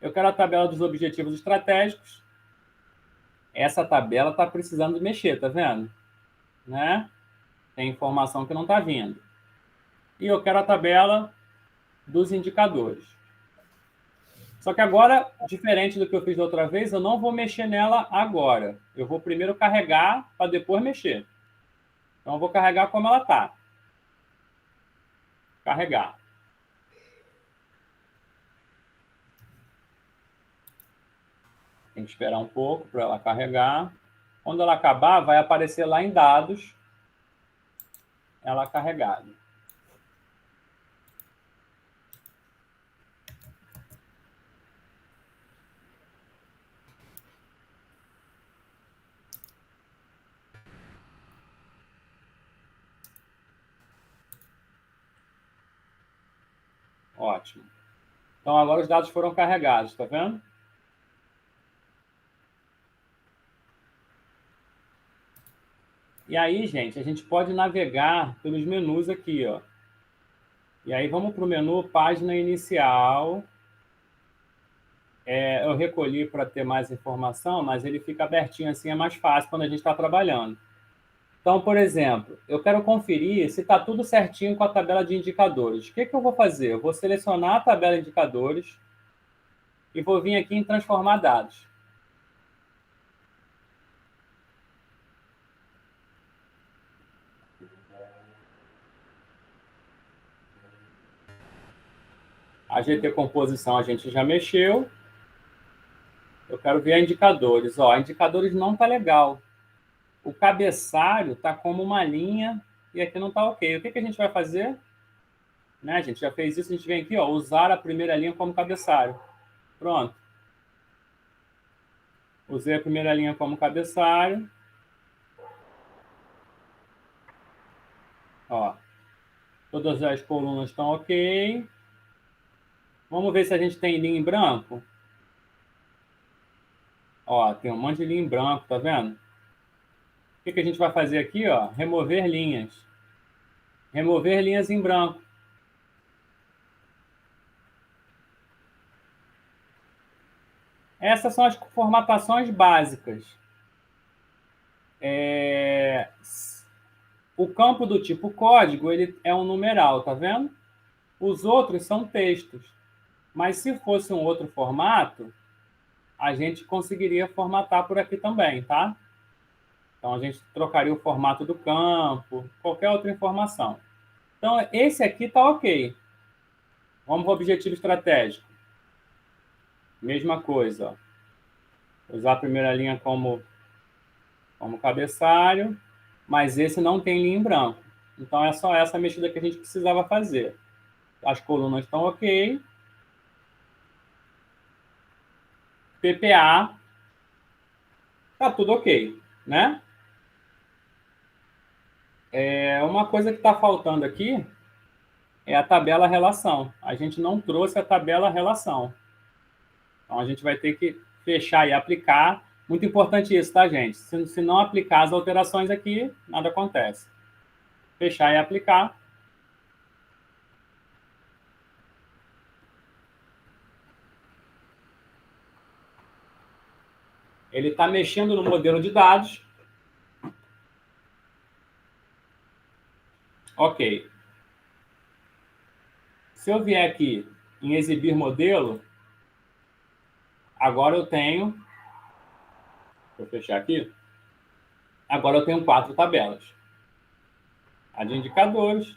Eu quero a tabela dos objetivos estratégicos. Essa tabela está precisando de mexer, tá vendo? Né? Tem informação que não está vindo. E eu quero a tabela dos indicadores. Só que agora, diferente do que eu fiz da outra vez, eu não vou mexer nela agora. Eu vou primeiro carregar para depois mexer. Então, eu vou carregar como ela está. Carregar. Tem que esperar um pouco para ela carregar. Quando ela acabar, vai aparecer lá em dados ela carregada. Ótimo. Então, agora os dados foram carregados, tá vendo? E aí, gente, a gente pode navegar pelos menus aqui, ó. E aí, vamos para o menu Página Inicial. Eu recolhi para ter mais informação, mas ele fica abertinho assim, é mais fácil quando a gente está trabalhando. Então, por exemplo, eu quero conferir se está tudo certinho com a tabela de indicadores. O que eu vou fazer? Eu vou selecionar a tabela de indicadores e vou vir aqui em Transformar Dados. A GT Composição a gente já mexeu. Eu quero ver indicadores. Ó, indicadores não está legal. O cabeçalho está como uma linha e aqui não está ok. O que a gente vai fazer? Né, a gente já fez isso, a gente vem aqui, ó, usar a primeira linha como cabeçalho. Pronto. Usei a primeira linha como cabeçalho. Ó, todas as colunas estão ok. Vamos ver se a gente tem linha em branco. Ó, tem um monte de linha em branco, tá vendo? O que a gente vai fazer aqui, ó? Remover linhas. Remover linhas em branco. Essas são as formatações básicas. O campo do tipo código, ele é um numeral, tá vendo? Os outros são textos. Mas se fosse um outro formato, a gente conseguiria formatar por aqui também, tá? Então, a gente trocaria o formato do campo, qualquer outra informação. Então, esse aqui está ok. Vamos para o objetivo estratégico. Mesma coisa. Ó. Usar a primeira linha como cabeçalho, mas esse não tem linha em branco. Então, é só essa mexida que a gente precisava fazer. As colunas estão ok. PPA, tá tudo ok, né? Uma coisa que está faltando aqui é a tabela relação. A gente não trouxe a tabela relação. Então, a gente vai ter que fechar e aplicar. Muito importante isso, tá, gente? Se não aplicar as alterações aqui, nada acontece. Fechar e aplicar. Ele está mexendo no modelo de dados. Ok. Se eu vier aqui em exibir modelo, agora eu tenho... Vou fechar aqui. Agora eu tenho 4 tabelas. A de indicadores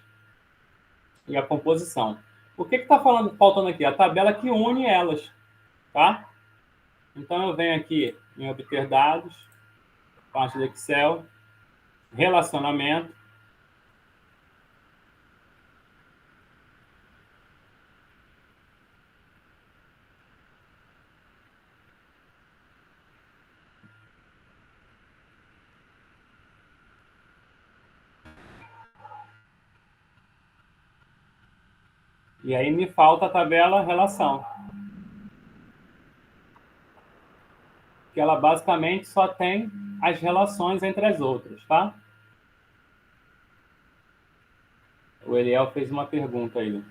e a composição. O que está faltando aqui? A tabela que une elas, tá? Então, eu venho aqui em obter dados, parte do Excel, relacionamento. E aí me falta a tabela relação. Que ela basicamente só tem as relações entre as outras, tá? O Eliel fez uma pergunta aí.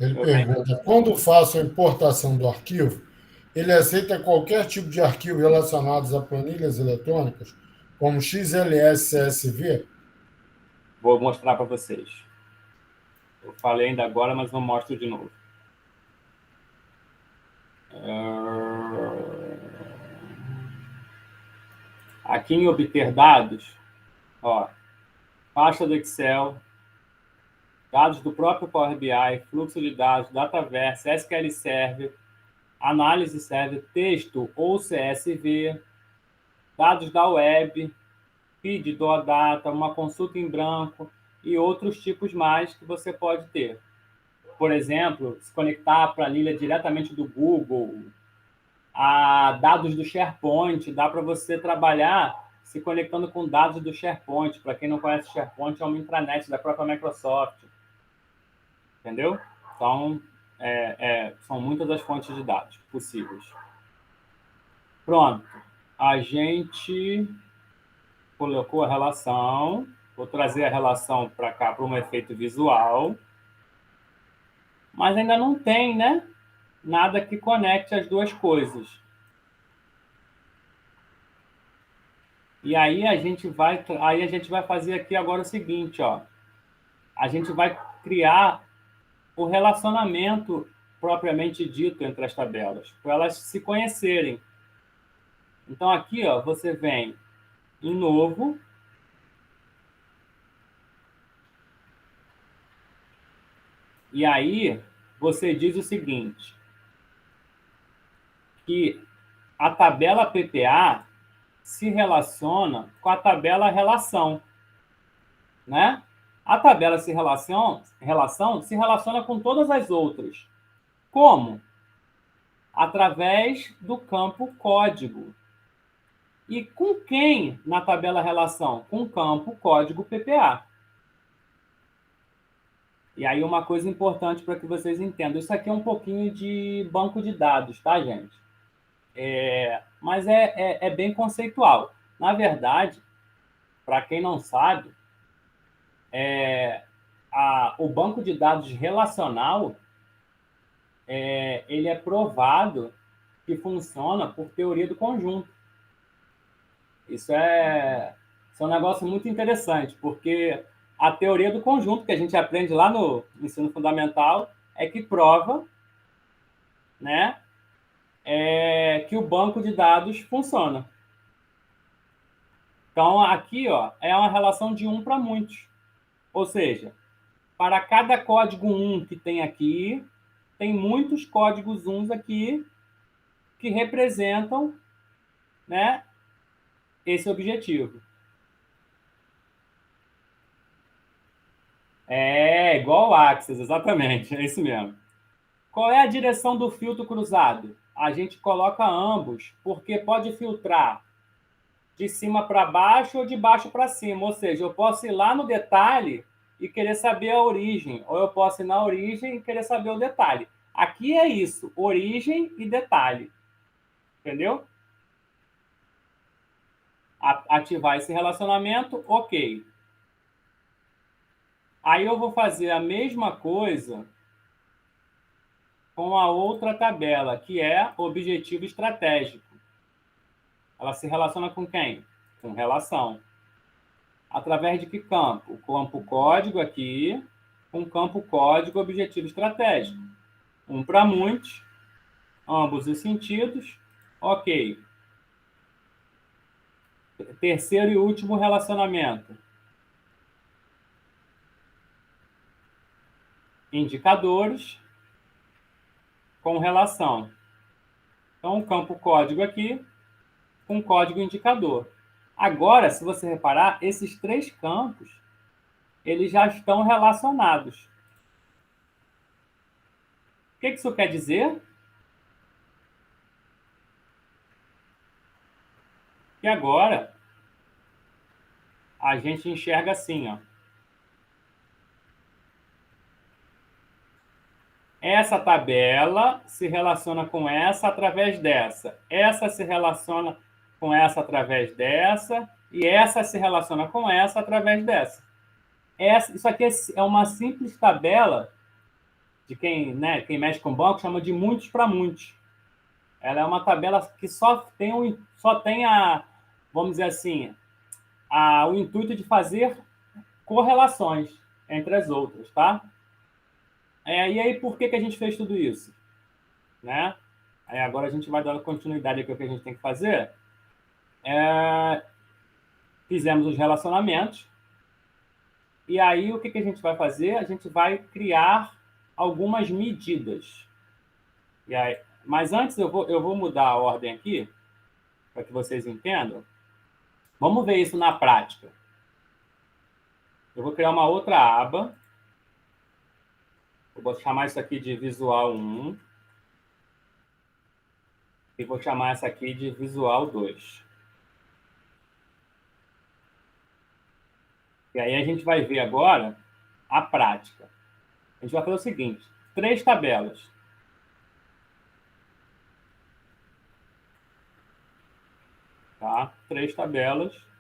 Ele pergunta, quando faço a importação do arquivo, ele aceita qualquer tipo de arquivo relacionados a planilhas eletrônicas, como XLS, CSV? Vou mostrar para vocês. Eu falei ainda agora, mas não mostro de novo. Aqui em obter dados, ó, pasta do Excel, dados do próprio Power BI, fluxo de dados, Dataverse, SQL Server, análise server, texto ou CSV, dados da web, feed do OData, uma consulta em branco e outros tipos mais que você pode ter. Por exemplo, se conectar à planilha diretamente do Google, a dados do SharePoint, dá para você trabalhar se conectando com dados do SharePoint. Para quem não conhece o SharePoint, é uma intranet da própria Microsoft. Entendeu? Então, são muitas as fontes de dados possíveis. Pronto. A gente colocou a relação. Vou trazer a relação para cá para um efeito visual. Mas ainda não tem, né? Nada que conecte as duas coisas. E aí a gente vai fazer aqui agora o seguinte, ó. A gente vai criar o relacionamento propriamente dito entre as tabelas, para elas se conhecerem. Então aqui, ó, você vem em novo, e aí você diz o seguinte, que a tabela PPA se relaciona com a tabela relação, né? A tabela relação se relaciona com todas as outras. Como? Através do campo código. E com quem na tabela relação? Com o campo código PPA. E aí uma coisa importante para que vocês entendam. Isso aqui é um pouquinho de banco de dados, tá, gente? Mas é bem conceitual. Na verdade, para quem não sabe, o banco de dados relacional ele é provado que funciona por teoria do conjunto. Isso é um negócio muito interessante, porque a teoria do conjunto que a gente aprende lá no ensino fundamental é que prova, né, que o banco de dados funciona. Então, aqui, ó, é uma relação de 1 para muitos. Ou seja, para cada código 1 que tem aqui, tem muitos códigos 1 aqui que representam, né, esse objetivo. É, igual o Axis, exatamente, é isso mesmo. Qual é a direção do filtro cruzado? A gente coloca ambos, porque pode filtrar de cima para baixo ou de baixo para cima. Ou seja, eu posso ir lá no detalhe e querer saber a origem, ou eu posso ir na origem e querer saber o detalhe. Aqui é isso, origem e detalhe. Entendeu? Ativar esse relacionamento, ok. Aí eu vou fazer a mesma coisa com a outra tabela, que é objetivo estratégico. Ela se relaciona com quem? Com relação. Através de que campo? O campo código aqui, com o campo código objetivo estratégico. Um para muitos, ambos os sentidos, ok. Terceiro e último relacionamento. Indicadores com relação. Então, o campo código aqui, com código indicador. Agora, se você reparar, esses três campos, eles já estão relacionados. O que isso quer dizer? Que agora a gente enxerga assim, ó. Essa tabela se relaciona com essa através dessa. Essa se relaciona com essa através dessa. E essa se relaciona com essa através dessa. Isso aqui é uma simples tabela de quem, né, quem mexe com banco chama de muitos para muitos. Ela é uma tabela que só tem vamos dizer assim, o intuito de fazer correlações entre as outras, tá? E aí, por que a gente fez tudo isso? Né? Aí agora a gente vai dar continuidade aqui ao que a gente tem que fazer. Fizemos os relacionamentos. E aí, o que a gente vai fazer? A gente vai criar algumas medidas. E aí, mas antes, eu vou mudar a ordem aqui, para que vocês entendam. Vamos ver isso na prática. Eu vou criar uma outra aba. Eu vou chamar isso aqui de Visual 1. E vou chamar essa aqui de Visual 2. E aí a gente vai ver agora a prática. A gente vai fazer o seguinte: 3 tabelas. Tá? 3 tabelas.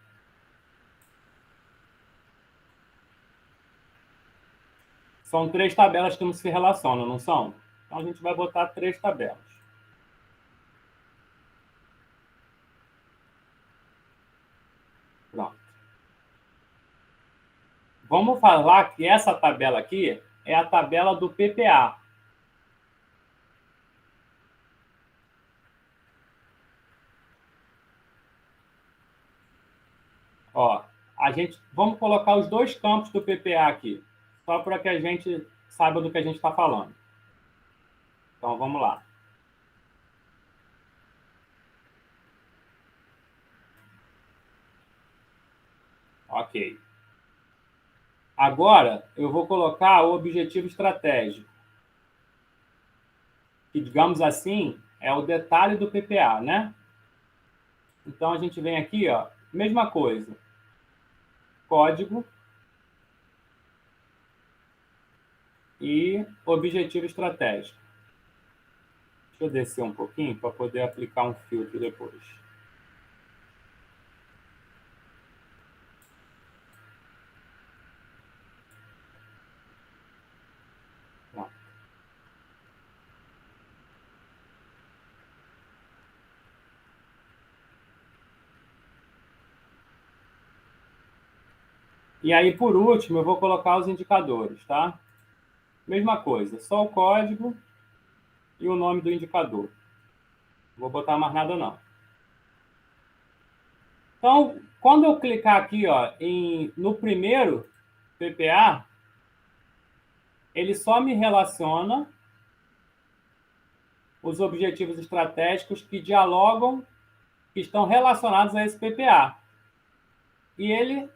São 3 tabelas que não se relacionam, não são? Então a gente vai botar 3 tabelas. Pronto. Vamos falar que essa tabela aqui é a tabela do PPA. Ó, vamos colocar os 2 campos do PPA aqui, só para que a gente saiba do que a gente está falando. Então, vamos lá. Ok. Agora, eu vou colocar o objetivo estratégico, que, digamos assim, é o detalhe do PPA, né? Então, a gente vem aqui, ó, mesma coisa. Código e objetivo estratégico. Deixa eu descer um pouquinho para poder aplicar um filtro depois. Pronto. E aí, por último, eu vou colocar os indicadores, tá? Mesma coisa, só o código e o nome do indicador. Não vou botar mais nada, não. Então, quando eu clicar aqui, ó, no primeiro PPA, ele só me relaciona os objetivos estratégicos que dialogam, que estão relacionados a esse PPA. E ele...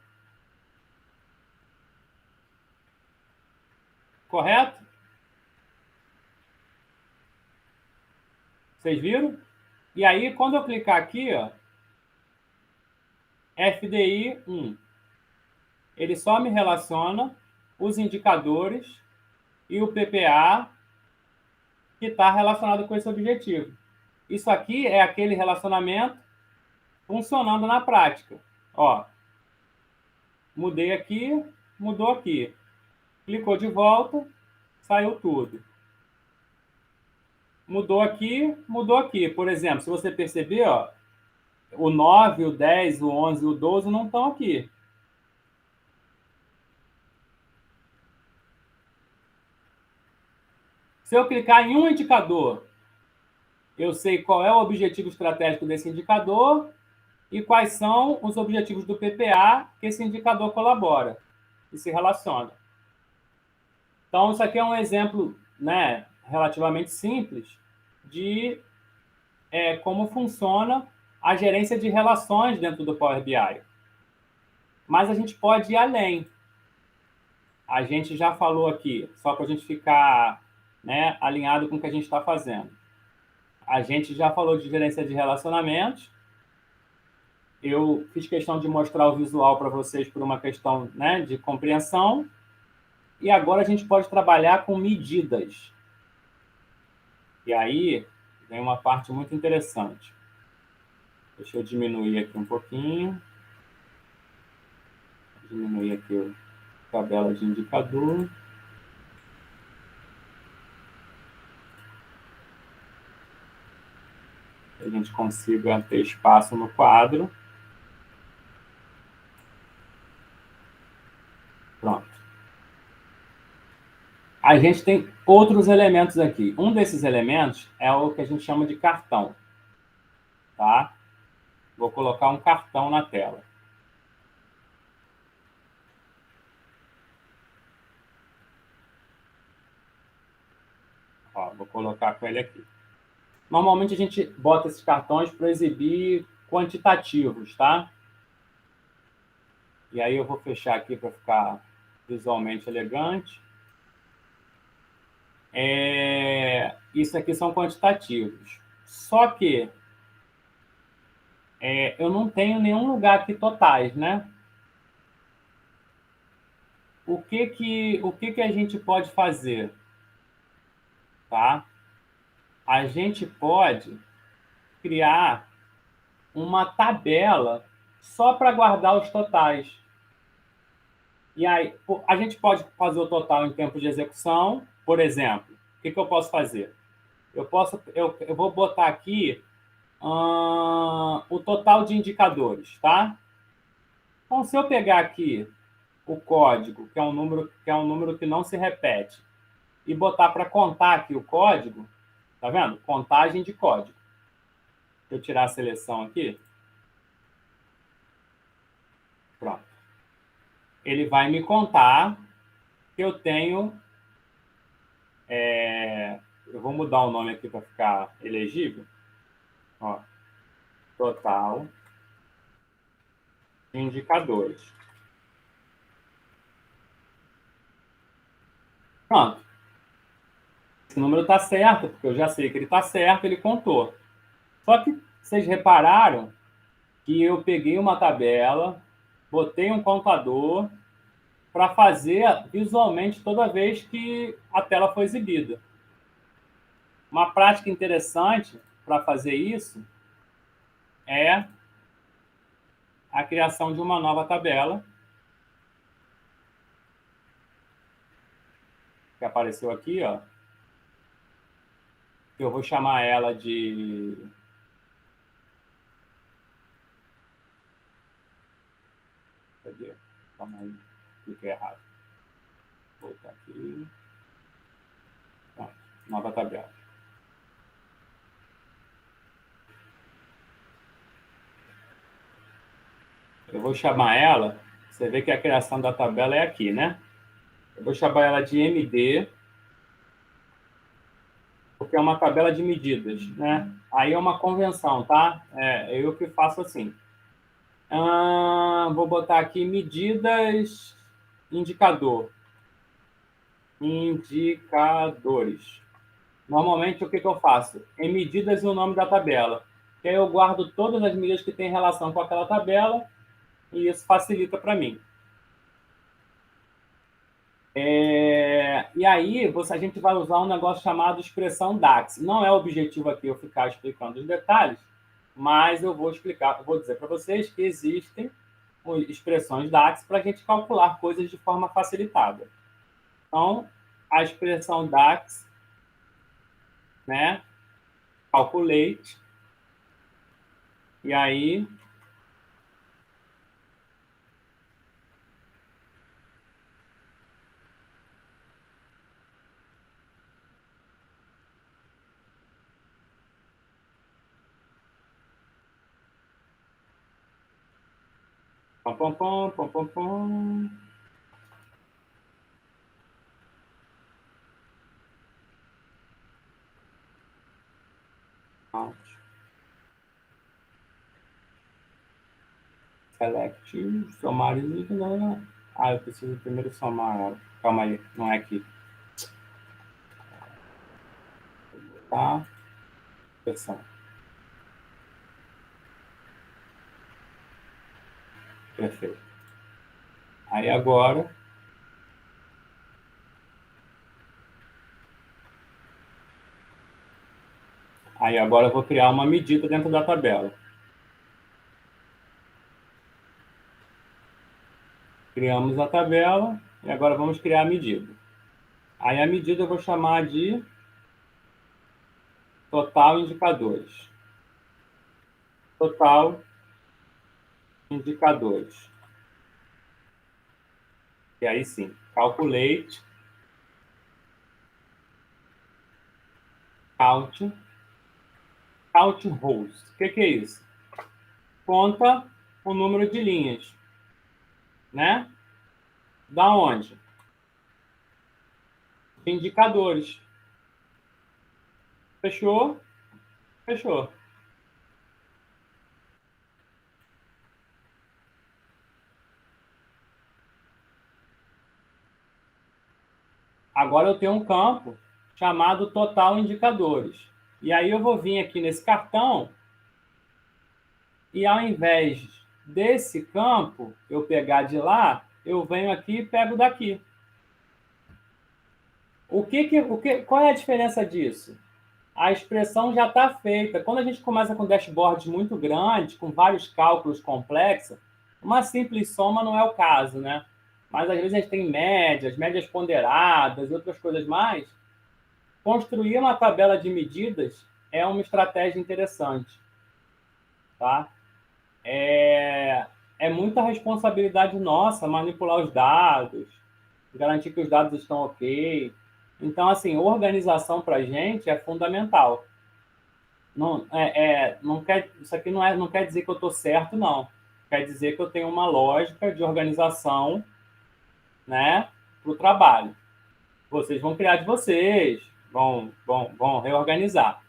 Correto? Vocês viram? E aí, quando eu clicar aqui, ó, FDI 1, ele só me relaciona os indicadores e o PPA que está relacionado com esse objetivo. Isso aqui é aquele relacionamento funcionando na prática. Ó, mudei aqui, mudou aqui. Clicou de volta, saiu tudo. Mudou aqui, mudou aqui. Por exemplo, se você perceber, ó, o 9, o 10, o 11 e o 12 não estão aqui. Se eu clicar em um indicador, eu sei qual é o objetivo estratégico desse indicador e quais são os objetivos do PPA que esse indicador colabora e se relaciona. Então, isso aqui é um exemplo, né, relativamente simples de como funciona a gerência de relações dentro do Power BI. Mas a gente pode ir além. A gente já falou aqui, só para a gente ficar, né, alinhado com o que a gente está fazendo. A gente já falou de gerência de relacionamentos. Eu fiz questão de mostrar o visual para vocês por uma questão, né, de compreensão. E agora a gente pode trabalhar com medidas. E aí vem uma parte muito interessante. Deixa eu diminuir aqui um pouquinho. Diminuir aqui a tabela de indicador. A gente consiga ter espaço no quadro. Pronto. A gente tem outros elementos aqui. Um desses elementos é o que a gente chama de cartão. Tá? Vou colocar um cartão na tela. Ó, vou colocar com ele aqui. Normalmente a gente bota esses cartões para exibir quantitativos, tá? E aí eu vou fechar aqui para ficar visualmente elegante. Isso aqui são quantitativos. Só que eu não tenho nenhum lugar aqui totais, né? O que a gente pode fazer? Tá? A gente pode criar uma tabela só para guardar os totais. E aí, a gente pode fazer o total em tempo de execução. Por exemplo, o que eu posso fazer? Eu vou botar aqui o total de indicadores, tá? Então, se eu pegar aqui o código, que é um número que não se repete, e botar para contar aqui o código, tá vendo? Contagem de código. Deixa eu tirar a seleção aqui. Pronto. Ele vai me contar que eu tenho... eu vou mudar o nome aqui para ficar elegível. Ó, total de indicadores. Pronto. Esse número está certo, porque eu já sei que ele está certo, ele contou. Só que vocês repararam que eu peguei uma tabela, botei um contador para fazer visualmente toda vez que a tela foi exibida. Uma prática interessante para fazer isso é a criação de uma nova tabela, que apareceu aqui, ó. Eu vou chamar ela de... Cadê? Calma aí, cliquei errado. Vou voltar aqui. Pronto, nova tabela. Eu vou chamar ela, você vê que a criação da tabela é aqui, né? Eu vou chamar ela de MD, porque é uma tabela de medidas, né? Aí é uma convenção, tá? É eu que faço assim. Vou botar aqui medidas, indicador. Indicadores. Normalmente, o que eu faço? Em medidas e o nome da tabela. Que aí eu guardo todas as medidas que têm relação com aquela tabela e isso facilita para mim. E aí, a gente vai usar um negócio chamado expressão DAX. Não é o objetivo aqui eu ficar explicando os detalhes, mas eu vou explicar, vou dizer para vocês que existem expressões DAX para a gente calcular coisas de forma facilitada. Então, a expressão DAX, né? Calculate. E aí, pom, pom, pom, pom, pom, pom. Select, somar isso. Eu preciso primeiro somar ela. Calma aí, não é aqui. Tá? Versão. Perfeito. Aí agora... eu vou criar uma medida dentro da tabela. Criamos a tabela e agora vamos criar a medida. Aí a medida eu vou chamar de total indicadores. Total indicadores. E aí sim, calculate, count rows. O que é isso? Conta o número de linhas, né? Da onde? Indicadores. Fechou? Fechou. Agora eu tenho um campo chamado total indicadores. E aí eu vou vir aqui nesse cartão e ao invés desse campo eu pegar de lá, eu venho aqui e pego daqui. Qual é a diferença disso? A expressão já está feita. Quando a gente começa com dashboards muito grandes, com vários cálculos complexos, uma simples soma não é o caso, né? Mas às vezes a gente tem médias ponderadas e outras coisas mais. Construir uma tabela de medidas é uma estratégia interessante, tá? É muita responsabilidade nossa manipular os dados, garantir que os dados estão ok. Então, assim, organização para a gente é fundamental. Isso aqui não quer dizer que eu estou certo, não. Quer dizer que eu tenho uma lógica de organização, né, para o trabalho. Vocês vão criar de vocês, vão reorganizar.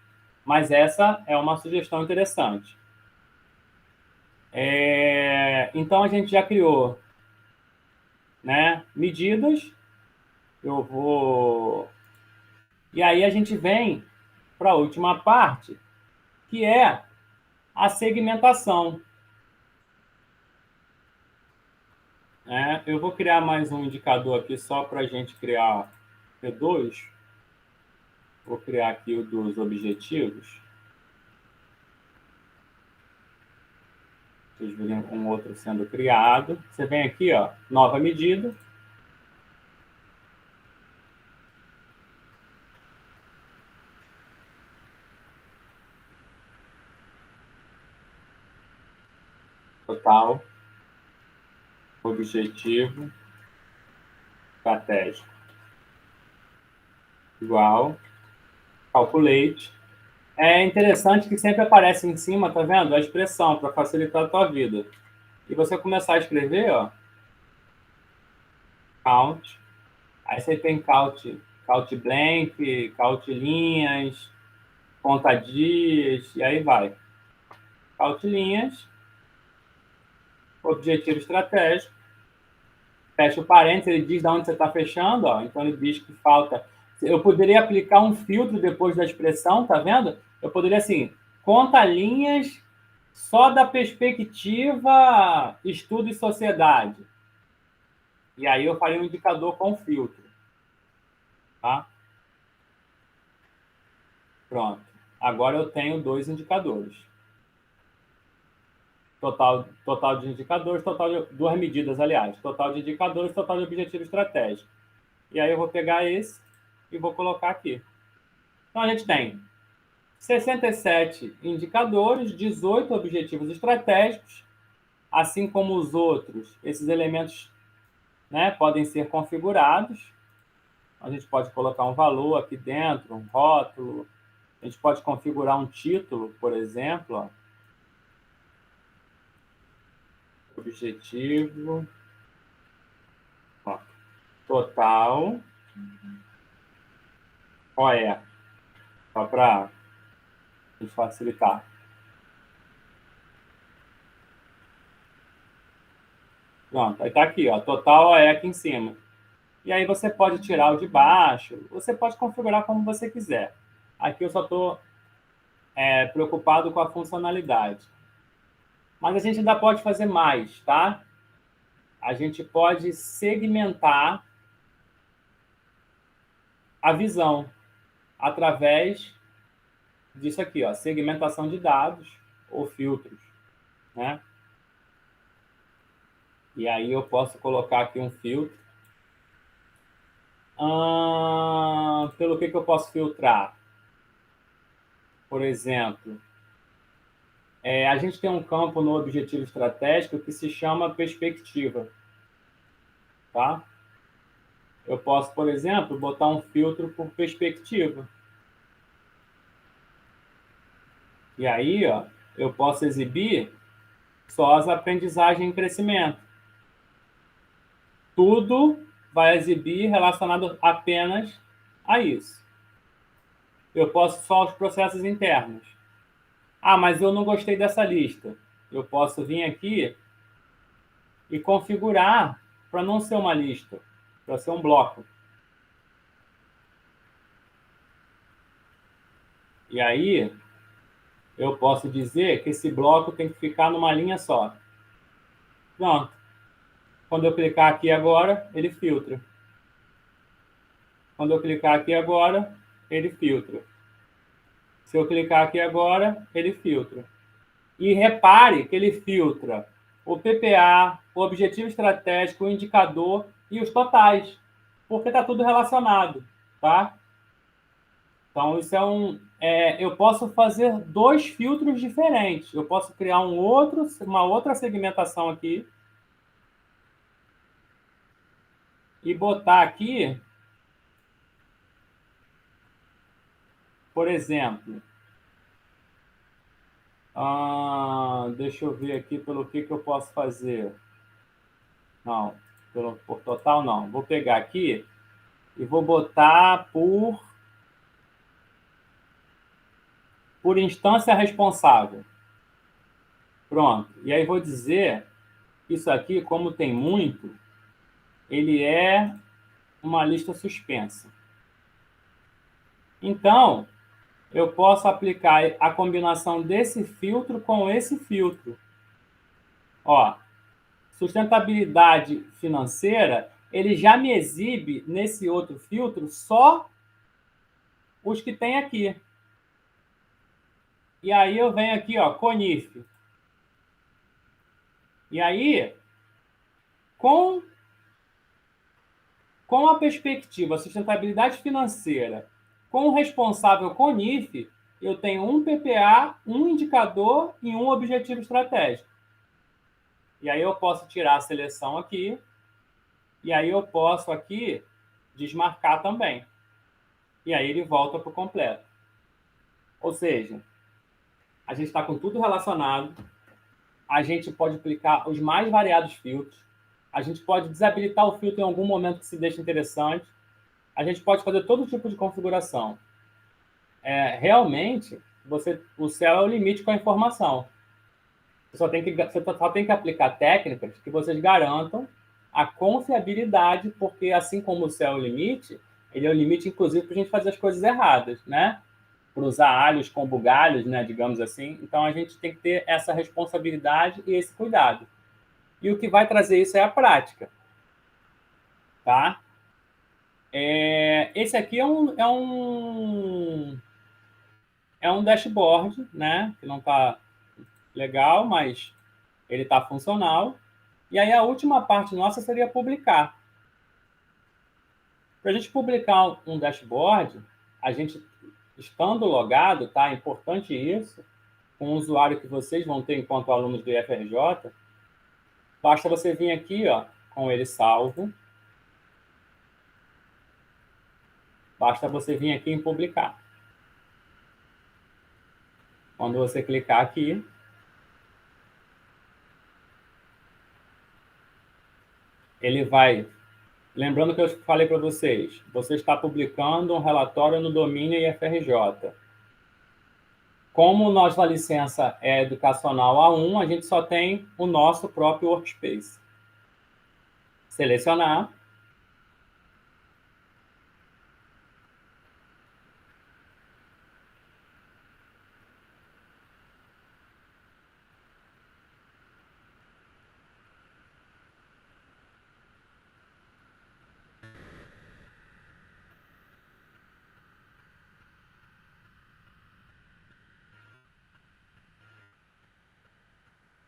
Mas essa é uma sugestão interessante. Então, a gente já criou, né, medidas. E aí a gente vem para a última parte, que é a segmentação. Eu vou criar mais um indicador aqui só para a gente criar P2. Vou criar aqui o dos objetivos. Vocês viram com outro sendo criado. Você vem aqui, ó, nova medida. Total, objetivo, estratégico. Igual, calculate. É interessante que sempre aparece em cima, tá vendo? A expressão para facilitar a tua vida. E você começar a escrever, ó, count Aí você tem count blank, count linhas, conta dias, e aí vai. Count linhas, objetivo estratégico, fecha o parênteses, ele diz de onde você está fechando, ó. Então ele diz que falta. Eu poderia aplicar um filtro depois da expressão, tá vendo? Eu poderia assim, conta linhas só da perspectiva estudo e sociedade. E aí eu faria um indicador com filtro. Tá? Pronto. Agora eu tenho 2 indicadores. Total de indicadores, total de 2 medidas, aliás. Total de indicadores, total de objetivo estratégico. E aí eu vou pegar esse e vou colocar aqui. Então a gente tem 67 indicadores, 18 objetivos estratégicos, assim como os outros, esses elementos, né, podem ser configurados. A gente pode colocar um valor aqui dentro, um rótulo. A gente pode configurar um título, por exemplo. Ó. Objetivo. Ó. Total. Qual é? Só para facilitar. Pronto, aí está aqui, ó, total é aqui em cima. E aí você pode tirar o de baixo, você pode configurar como você quiser. Aqui eu só estou preocupado com a funcionalidade. Mas a gente ainda pode fazer mais, tá? A gente pode segmentar a visão através disso aqui, ó, segmentação de dados ou filtros, né? E aí eu posso colocar aqui um filtro. Pelo que eu posso filtrar? Por exemplo, a gente tem um campo no objetivo estratégico que se chama perspectiva. Tá? Eu posso, por exemplo, botar um filtro por perspectiva. E aí, ó, eu posso exibir só as aprendizagens em crescimento. Tudo vai exibir relacionado apenas a isso. Eu posso só os processos internos. Ah, mas eu não gostei dessa lista. Eu posso vir aqui e configurar para não ser uma lista, para ser um bloco. E aí, eu posso dizer que esse bloco tem que ficar numa linha só. Pronto. Quando eu clicar aqui agora, ele filtra. Quando eu clicar aqui agora, ele filtra. Se eu clicar aqui agora, ele filtra. E repare que ele filtra o PPA, o objetivo estratégico, o indicador e os totais, porque está tudo relacionado, tá? Então, isso eu posso fazer 2 filtros diferentes. Eu posso criar uma outra segmentação aqui e botar aqui, por exemplo, deixa eu ver aqui pelo que eu posso fazer. Não, por total não. Vou pegar aqui e vou botar por instância responsável. Pronto. E aí vou dizer, isso aqui, como tem muito, ele é uma lista suspensa. Então, eu posso aplicar a combinação desse filtro com esse filtro. Ó, sustentabilidade financeira, ele já me exibe nesse outro filtro só os que tem aqui. E aí eu venho aqui, ó, CONIF. E aí, com a perspectiva sustentabilidade financeira, com o responsável CONIF, eu tenho um PPA, um indicador e um objetivo estratégico. E aí eu posso tirar a seleção aqui, e aí eu posso aqui desmarcar também. E aí ele volta para o completo. Ou seja, a gente está com tudo relacionado, a gente pode aplicar os mais variados filtros, A gente pode desabilitar o filtro em algum momento que se deixe interessante. A gente pode fazer todo tipo de configuração. Realmente, o céu é o limite com a informação. Você só tem que aplicar técnicas que vocês garantam a confiabilidade, porque assim como o céu é o limite, ele é o limite, inclusive, para a gente fazer as coisas erradas, né? Para usar alhos com bugalhos, né? Digamos assim. Então, a gente tem que ter essa responsabilidade e esse cuidado. E o que vai trazer isso é a prática, tá? Esse aqui é um dashboard, né? Que não está legal, mas ele está funcional. E aí a última parte nossa seria publicar. Para a gente publicar um dashboard, a gente estando logado, tá? É importante isso, com o usuário que vocês vão ter enquanto alunos do IFRJ, basta você vir aqui, ó, com ele salvo. Basta você vir aqui em publicar. Quando você clicar aqui, ele vai... Lembrando que eu falei para vocês, você está publicando um relatório no domínio IFRJ. Como nossa licença é educacional A1, a gente só tem o nosso próprio workspace. Selecionar.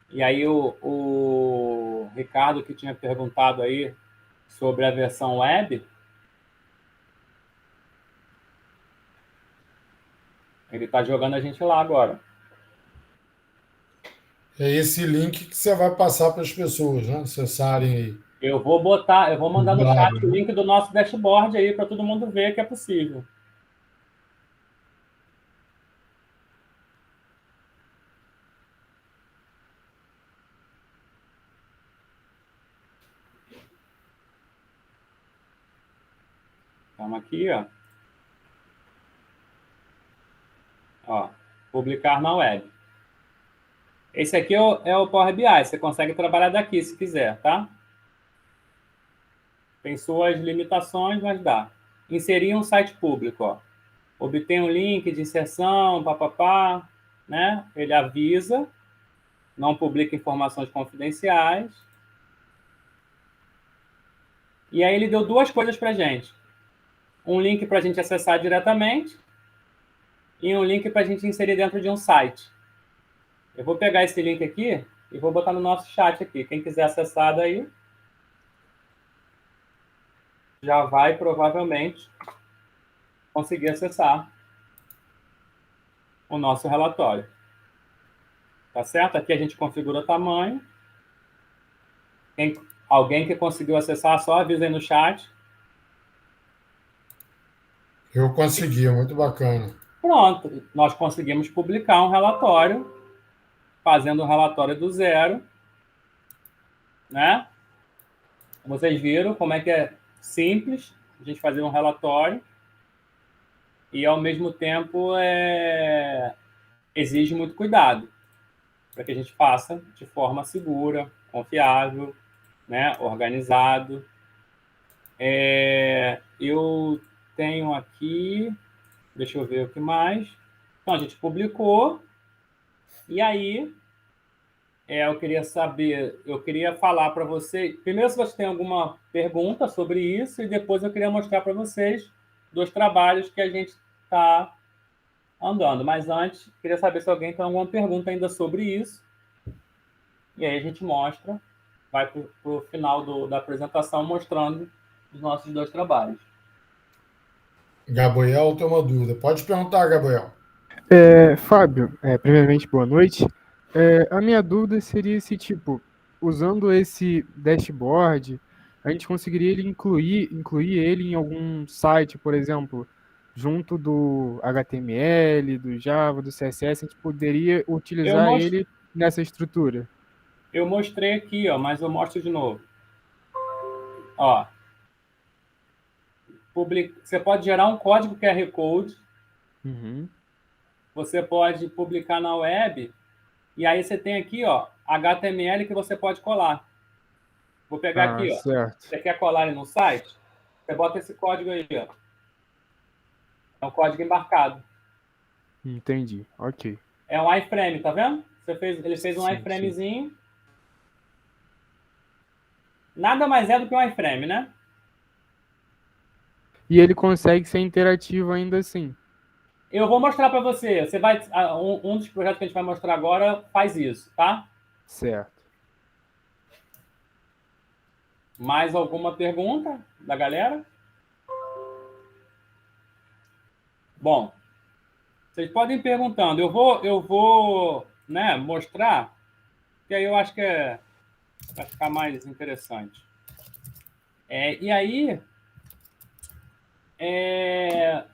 E aí o Ricardo, que tinha perguntado aí sobre a versão web, ele está jogando a gente lá agora. É esse link que você vai passar para as pessoas, né? Acessarem aí. Eu vou mandar no chat o link do nosso dashboard aí para todo mundo ver que é possível. Vamos aqui, ó. Ó, publicar na web. Esse aqui é o Power BI. Você consegue trabalhar daqui se quiser, tá? Tem suas limitações, mas dá. Inserir um site público, ó. Obter um link de inserção, papapá, né? Ele avisa, não publica informações confidenciais. E aí ele deu duas coisas para gente. Um link para a gente acessar diretamente e um link para a gente inserir dentro de um site. Eu vou pegar esse link aqui e vou botar no nosso chat aqui. Quem quiser acessar daí, já vai provavelmente conseguir acessar o nosso relatório. Tá certo? Aqui a gente configura o tamanho. Alguém que conseguiu acessar, só avisa aí no chat. Eu consegui, muito bacana. Pronto, nós conseguimos publicar um relatório, fazendo um relatório do zero, né? Vocês viram como é que é simples a gente fazer um relatório e, ao mesmo tempo, exige muito cuidado para que a gente faça de forma segura, confiável, né? Organizado. Eu tenho aqui... Deixa eu ver o que mais. Então, a gente publicou. E aí, eu queria falar para vocês... Primeiro, se vocês têm alguma pergunta sobre isso, e depois eu queria mostrar para vocês dos trabalhos que a gente está andando. Mas antes, queria saber se alguém tem alguma pergunta ainda sobre isso. E aí a gente mostra, vai para o final da apresentação, mostrando os nossos dois trabalhos. Gabriel tem uma dúvida. Pode perguntar, Gabriel. Fábio, primeiramente, boa noite. A minha dúvida seria se, tipo, usando esse dashboard, a gente conseguiria incluir ele em algum site, por exemplo, junto do HTML, do Java, do CSS, a gente poderia utilizar ele nessa estrutura. Eu mostrei aqui, ó, mas eu mostro de novo. Ó, você pode gerar um código QR Code, Uhum. você pode publicar na web, e aí você tem aqui, ó, HTML que você pode colar. Vou pegar Ah, aqui, ó. certo. Você quer colar ele no site? Você bota esse código aí, ó. É um código embarcado. Entendi. Ok. É um iframe, tá vendo? Ele fez um Sim, sim. iframezinho. Nada mais é do que um iframe, né? E ele consegue ser interativo ainda assim. Eu vou mostrar para você. Um dos projetos que a gente vai mostrar agora faz isso, tá? Certo. Mais alguma pergunta da galera? Bom, vocês podem ir perguntando. Eu vou, né, mostrar, que aí eu acho que vai ficar mais interessante. E aí,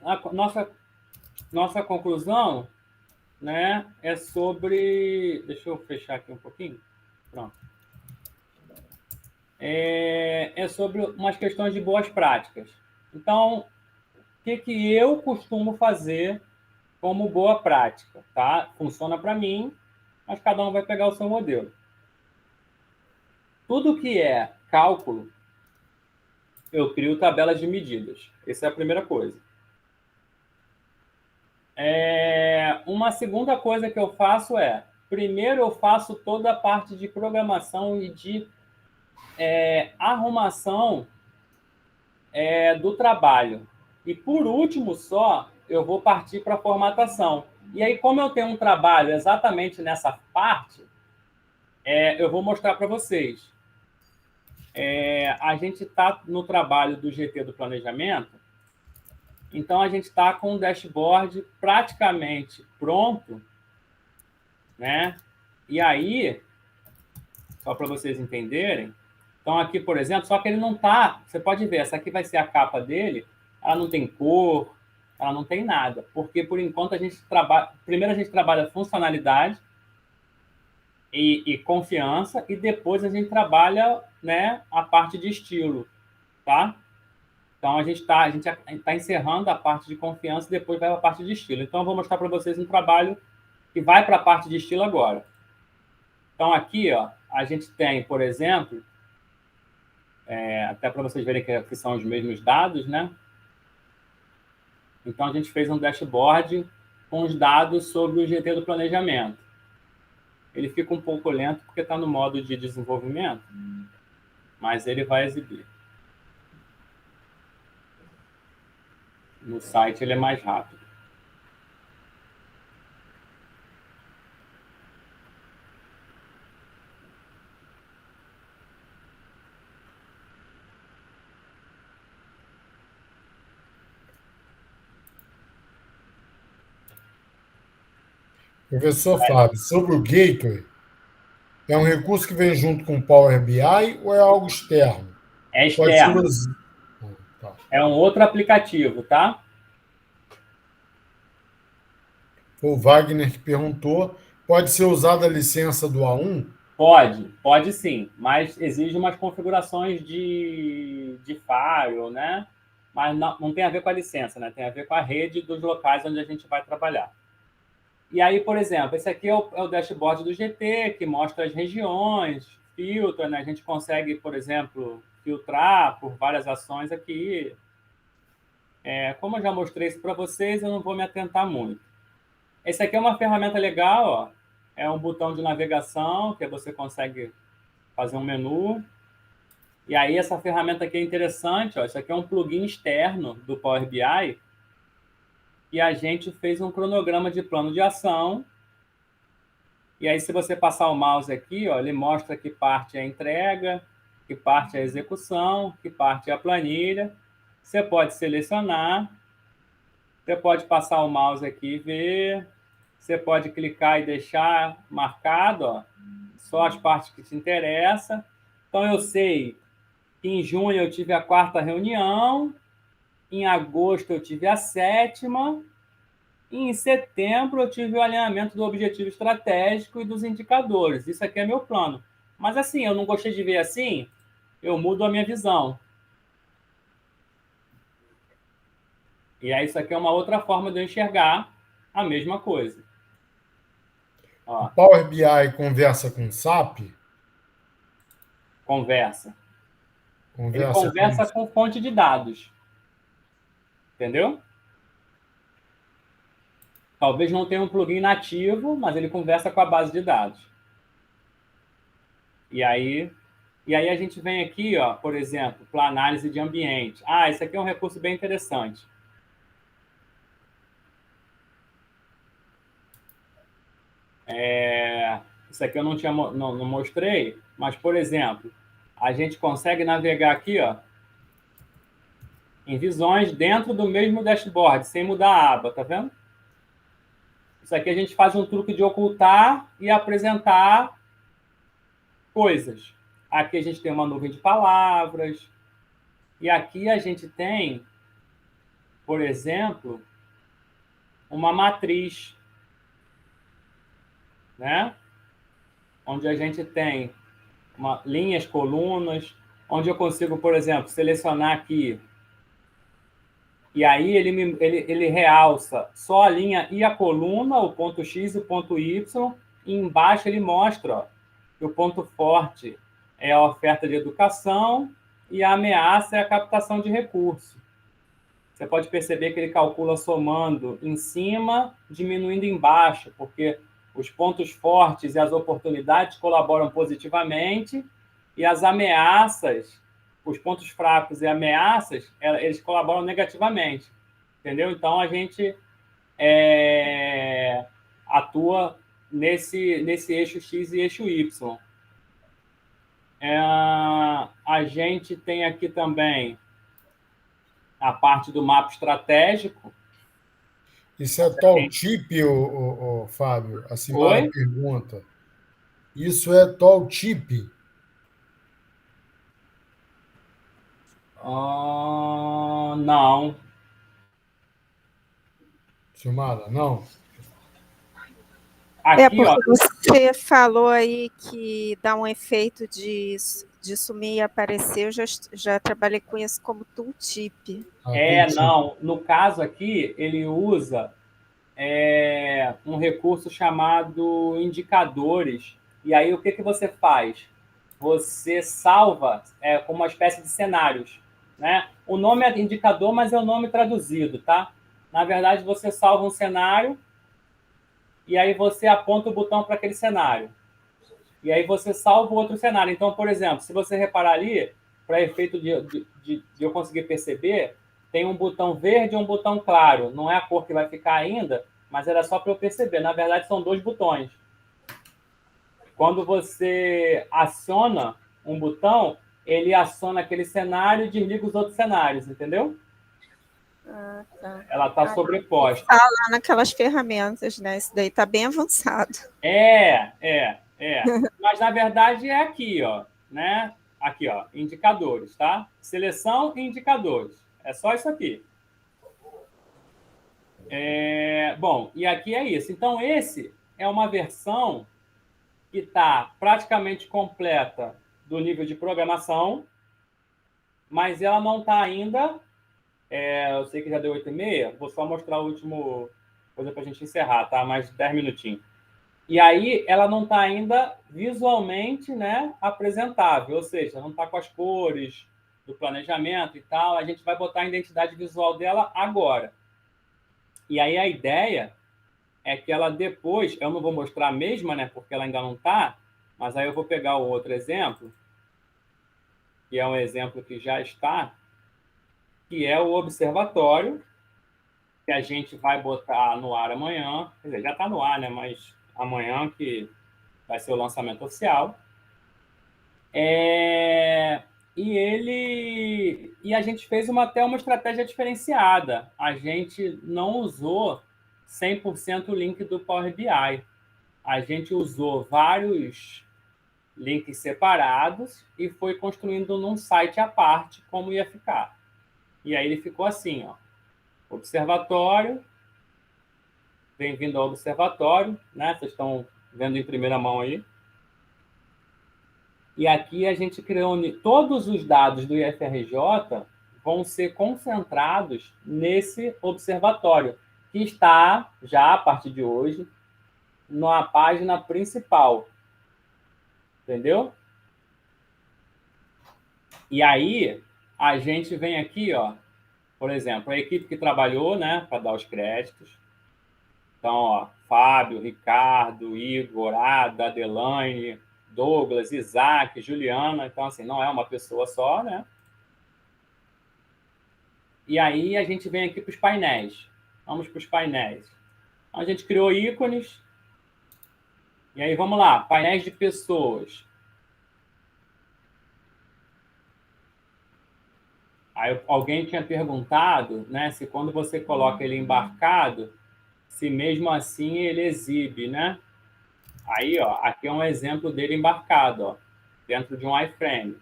a nossa conclusão, né, é sobre... Deixa eu fechar aqui um pouquinho. Pronto. É sobre umas questões de boas práticas. Então, o que eu costumo fazer como boa prática, tá? Funciona para mim, mas cada um vai pegar o seu modelo. Tudo que é cálculo, eu crio tabelas de medidas. Essa é a primeira coisa. Uma segunda coisa que eu faço primeiro eu faço toda a parte de programação e de arrumação do trabalho. E por último só, eu vou partir para a formatação. E aí, como eu tenho um trabalho exatamente nessa parte, eu vou mostrar para vocês. A gente está no trabalho do GT do planejamento, então a gente está com o dashboard praticamente pronto, né? E aí, só para vocês entenderem, então aqui, por exemplo, só que ele não está, você pode ver, essa aqui vai ser a capa dele, ela não tem cor, ela não tem nada, porque por enquanto a gente trabalha, primeiro a gente trabalha funcionalidade e confiança, e depois a gente trabalha, né, a parte de estilo, tá? Então a gente está encerrando a parte de confiança e depois vai para a parte de estilo. Então eu vou mostrar para vocês um trabalho que vai para a parte de estilo agora. Então aqui, ó, a gente tem, por exemplo, até para vocês verem que são os mesmos dados, né? Então a gente fez um dashboard com os dados sobre o GT do planejamento. Ele fica um pouco lento porque está no modo de desenvolvimento, mas ele vai exibir. No site ele é mais rápido. Professor Fábio, sobre o Gateway, é um recurso que vem junto com o Power BI ou é algo externo? É Pode ser externo. Tá. É um outro aplicativo, tá? Foi o Wagner que perguntou. Pode ser usada a licença do A1? Pode sim, mas exige umas configurações de firewall, né? Mas não tem a ver com a licença, né? Tem a ver com a rede dos locais onde a gente vai trabalhar. E aí, por exemplo, esse aqui é o dashboard do GT, que mostra as regiões, filtra, né? A gente consegue, por exemplo, filtrar por várias ações aqui. Como eu já mostrei isso para vocês, eu não vou me atentar muito. Esse aqui é uma ferramenta legal, ó. É um botão de navegação, que você consegue fazer um menu. E aí essa ferramenta aqui é interessante, ó. Isso aqui é um plugin externo do Power BI. E a gente fez um cronograma de plano de ação. E aí, se você passar o mouse aqui, ó, ele mostra que parte é a entrega, que parte é a execução, que parte é a planilha. Você pode selecionar, você pode passar o mouse aqui e ver, você pode clicar e deixar marcado, ó, só as partes que te interessam. Então, eu sei que em junho eu tive a 4ª reunião, em agosto eu tive a 7ª, e em setembro eu tive o alinhamento do objetivo estratégico e dos indicadores. Isso aqui é meu plano. Mas assim, eu não gostei de ver assim, eu mudo a minha visão. E aí isso aqui é uma outra forma de eu enxergar a mesma coisa. Ó, O Power BI conversa com o SAP? conversa. Ele Conversa com... conversa com fonte de dados. Entendeu? Talvez não tenha um plugin nativo, mas ele conversa com a base de dados. E aí a gente vem aqui, ó, por exemplo, para análise de ambiente. Ah, esse aqui é um recurso bem interessante. Isso aqui eu não mostrei, mas, por exemplo, a gente consegue navegar aqui, ó, em visões dentro do mesmo dashboard, sem mudar a aba, tá vendo? Isso aqui a gente faz um truque de ocultar e apresentar coisas. Aqui a gente tem uma nuvem de palavras. E aqui a gente tem, por exemplo, uma matriz, né? Onde a gente tem linhas, colunas, onde eu consigo, por exemplo, selecionar aqui. E aí ele realça só a linha e a coluna, o ponto X e o ponto Y, e embaixo ele mostra, ó, que o ponto forte é a oferta de educação e a ameaça é a captação de recursos. Você pode perceber que ele calcula somando em cima, diminuindo embaixo, porque os pontos fortes e as oportunidades colaboram positivamente e as ameaças, os pontos fracos e ameaças, eles colaboram negativamente. Entendeu? Então, a gente atua nesse eixo X e eixo Y. A gente tem aqui também a parte do mapa estratégico. Isso é tooltip, Fábio? A Simara Oi? pergunta. Isso é tooltip? Não. Simara, não? Aqui, ó. Porque você falou aí que dá um efeito de sumir e aparecer. Eu já trabalhei com isso como tooltip. Tooltip. Não. No caso aqui, ele usa um recurso chamado indicadores. E aí, o que você faz? Você salva como uma espécie de cenários, né? O nome é indicador, mas é o nome traduzido, tá? Na verdade, você salva um cenário e aí você aponta o botão para aquele cenário. E aí você salva o outro cenário. Então, por exemplo, se você reparar ali, para efeito de eu conseguir perceber, tem um botão verde e um botão claro. Não é a cor que vai ficar ainda, mas era só para eu perceber. Na verdade, são dois botões. Quando você aciona um botão, ele aciona aquele cenário e desliga os outros cenários, entendeu? Ah, tá. Ela está sobreposta. Tá lá naquelas ferramentas, né? Isso daí está bem avançado. Mas, na verdade, é aqui, ó, né? Aqui, ó, indicadores, tá? Seleção e indicadores. É só isso aqui. Bom, e aqui é isso. Então, esse é uma versão que está praticamente completa do nível de programação, mas ela não está ainda... eu sei que já deu 8h30, vou só mostrar o último coisa para a gente encerrar, tá? Mais 10 minutinhos. E aí ela não está ainda visualmente, né, apresentável, ou seja, não está com as cores do planejamento e tal. A gente vai botar a identidade visual dela agora. E aí a ideia é que ela depois, eu não vou mostrar a mesma, né, porque ela ainda não está, mas aí eu vou pegar o outro exemplo, que é um exemplo que já está, que é o observatório, que a gente vai botar no ar amanhã. Quer dizer, já está no ar, né, mas amanhã que vai ser o lançamento oficial. E a gente fez até uma estratégia diferenciada. A gente não usou 100% o link do Power BI. A gente usou vários links separados e foi construindo num site à parte como ia ficar. E aí ele ficou assim, ó. Observatório. Bem-vindo ao observatório, né? Vocês estão vendo em primeira mão aí. E aqui a gente criou todos os dados do IFRJ vão ser concentrados nesse observatório, que está, já a partir de hoje, na página principal. Entendeu? E aí, a gente vem aqui, ó, por exemplo, a equipe que trabalhou, né, para dar os créditos. Então, ó, Fábio, Ricardo, Igor, Ada, Adelaine, Douglas, Isaac, Juliana. Então, assim, não é uma pessoa só, né? E aí a gente vem aqui para os painéis. Vamos para os painéis. Então, a gente criou ícones. E aí, vamos lá, painéis de pessoas. Aí alguém tinha perguntado, né, se quando você coloca ele embarcado, se mesmo assim ele exibe, né? Aí, ó, aqui é um exemplo dele embarcado, ó, dentro de um iframe.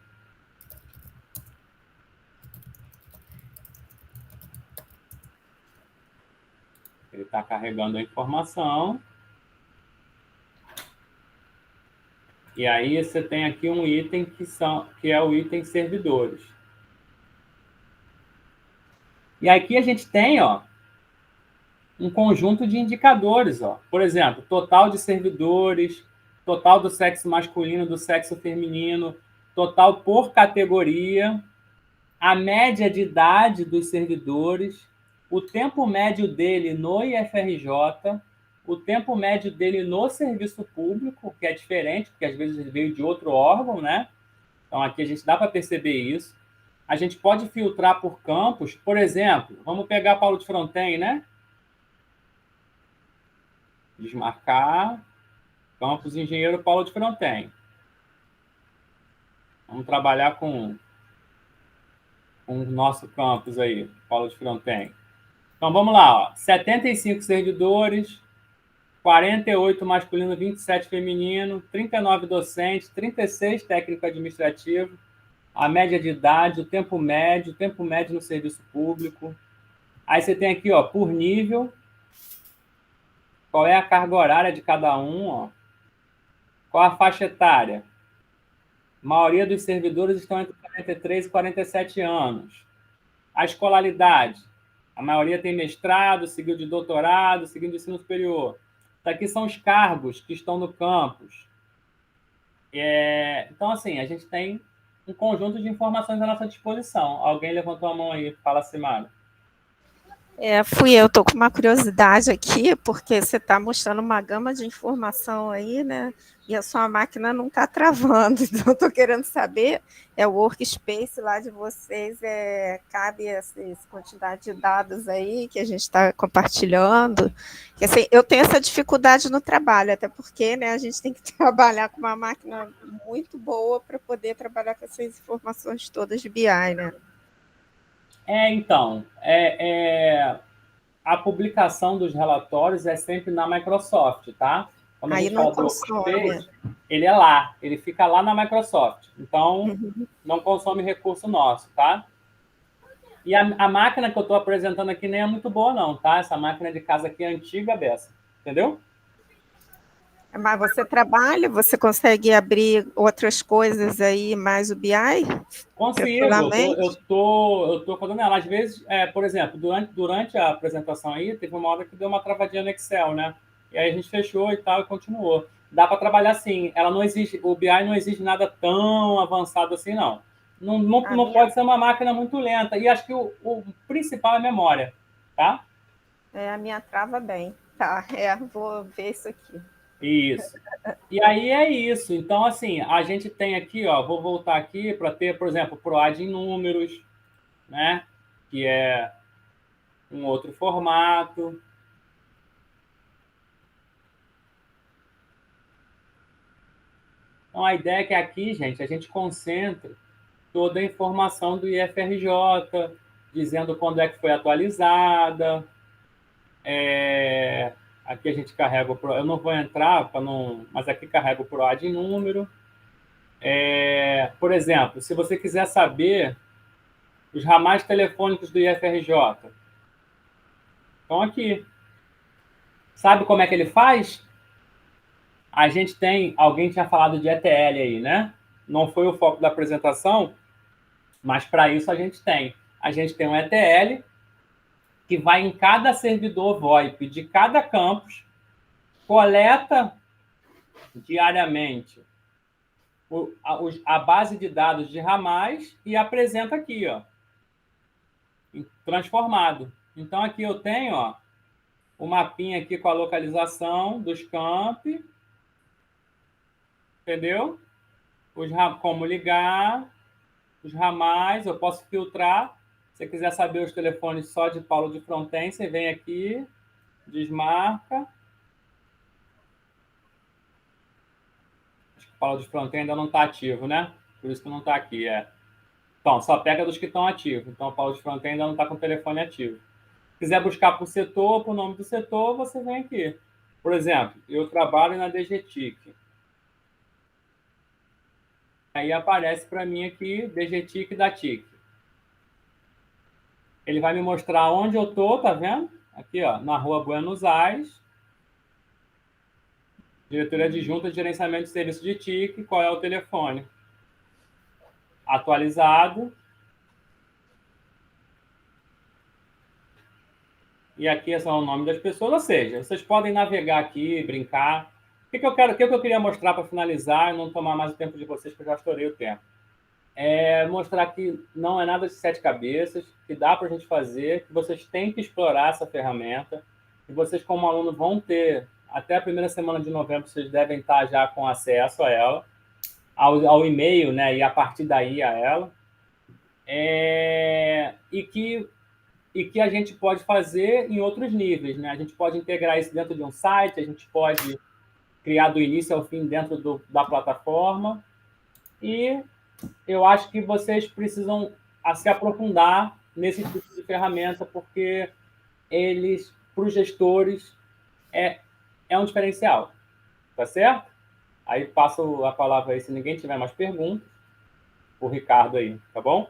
Ele está carregando a informação. E aí você tem aqui um item que é o item servidores. E aqui a gente tem, ó, um conjunto de indicadores, ó. Por exemplo, total de servidores, total do sexo masculino, do sexo feminino, total por categoria, a média de idade dos servidores, o tempo médio dele no IFRJ, o tempo médio dele no serviço público, que é diferente, porque às vezes ele veio de outro órgão, né? Então aqui a gente dá para perceber isso. A gente pode filtrar por campos, por exemplo, vamos pegar Paulo de Fronten, né? Desmarcar, campus engenheiro Paulo de Fronten. Vamos trabalhar com o nosso campus aí, Paulo de Fronten. Então, vamos lá, ó. 75 servidores, 48 masculino, 27 feminino, 39 docentes, 36 técnico administrativo, a média de idade, o tempo médio no serviço público. Aí você tem aqui, ó, por nível, qual é a carga horária de cada um, ó. Qual a faixa etária? A maioria dos servidores estão entre 43 e 47 anos. A escolaridade. A maioria tem mestrado, seguiu de doutorado, seguiu de ensino superior. Aqui são os cargos que estão no campus. Então, assim, a gente tem um conjunto de informações à nossa disposição. Alguém levantou a mão aí, fala, Simara. Fui eu, estou com uma curiosidade aqui, porque você está mostrando uma gama de informação aí, né? E a sua máquina não está travando, então estou querendo saber, o workspace lá de vocês, cabe essa quantidade de dados aí que a gente está compartilhando? Que, assim, eu tenho essa dificuldade no trabalho, até porque, né, a gente tem que trabalhar com uma máquina muito boa para poder trabalhar com essas informações todas de BI, né? Então, a publicação dos relatórios é sempre na Microsoft, tá? Quando aí a gente não fala do consome. Workspace, ele é lá, ele fica lá na Microsoft. Então, não consome recurso nosso, tá? E a máquina que eu estou apresentando aqui nem é muito boa, não, tá? Essa máquina de casa aqui é antiga, Bessa. Entendeu? Mas você trabalha, você consegue abrir outras coisas aí, mais o BI? Consigo, eu tô fazendo ela. Às vezes, por exemplo, durante a apresentação aí, teve uma hora que deu uma travadinha no Excel, né? E aí a gente fechou e tal, e continuou. Dá para trabalhar sim. Ela não exige, o BI não exige nada tão avançado assim, não. Não pode ser uma máquina muito lenta. E acho que o principal é a memória, tá? A minha trava bem. Tá, vou ver isso aqui. Isso. E aí é isso. Então, assim, a gente tem aqui, ó, vou voltar aqui para ter, por exemplo, PROAD em números, né? Que é um outro formato. Então, a ideia é que aqui, gente, a gente concentre toda a informação do IFRJ, dizendo quando é que foi atualizada. Aqui a gente carrega o PROAD. Eu não vou entrar, mas aqui carrega o PROAD em número. Por exemplo, se você quiser saber os ramais telefônicos do IFRJ, estão aqui. Sabe como é que ele faz? A gente tem... Alguém tinha falado de ETL aí, né? Não foi o foco da apresentação, mas para isso a gente tem. a gente tem um ETL que vai em cada servidor VoIP de cada campus, coleta diariamente a base de dados de ramais e apresenta aqui, ó, transformado. Então, aqui eu tenho, ó, o mapinha aqui com a localização dos campi, entendeu? Como ligar, os ramais, eu posso filtrar. Se você quiser saber os telefones só de Paulo de Fronten, você vem aqui, desmarca. Acho que o Paulo de Fronten ainda não está ativo, né? Por isso que não está aqui, Então, só pega dos que estão ativos. Então, o Paulo de Fronten ainda não está com o telefone ativo. Se quiser buscar por setor, por nome do setor, você vem aqui. Por exemplo, eu trabalho na DGTIC. Aí aparece para mim aqui DGTIC da TIC. Ele vai me mostrar onde eu estou, tá vendo? Aqui, ó, na Rua Buenos Aires. Diretoria Adjunta de Gerenciamento de Serviço de TIC. Qual é o telefone? Atualizado. E aqui são o nome das pessoas. Ou seja, vocês podem navegar aqui, brincar. O que eu queria mostrar para finalizar e não tomar mais o tempo de vocês, porque eu já estourei o tempo? É mostrar que não é nada de 7 cabeças, que dá para a gente fazer, que vocês têm que explorar essa ferramenta, que vocês, como aluno, vão ter, até a primeira semana de novembro, vocês devem estar já com acesso a ela, ao e-mail, né, e a partir daí a ela. E que a gente pode fazer em outros níveis, né? A gente pode integrar isso dentro de um site, a gente pode criar do início ao fim dentro da plataforma. E eu acho que vocês precisam se aprofundar nesse tipo de ferramenta, porque eles, para os gestores, é um diferencial. Tá certo? Aí passo a palavra aí, se ninguém tiver mais perguntas, o Ricardo aí, tá bom?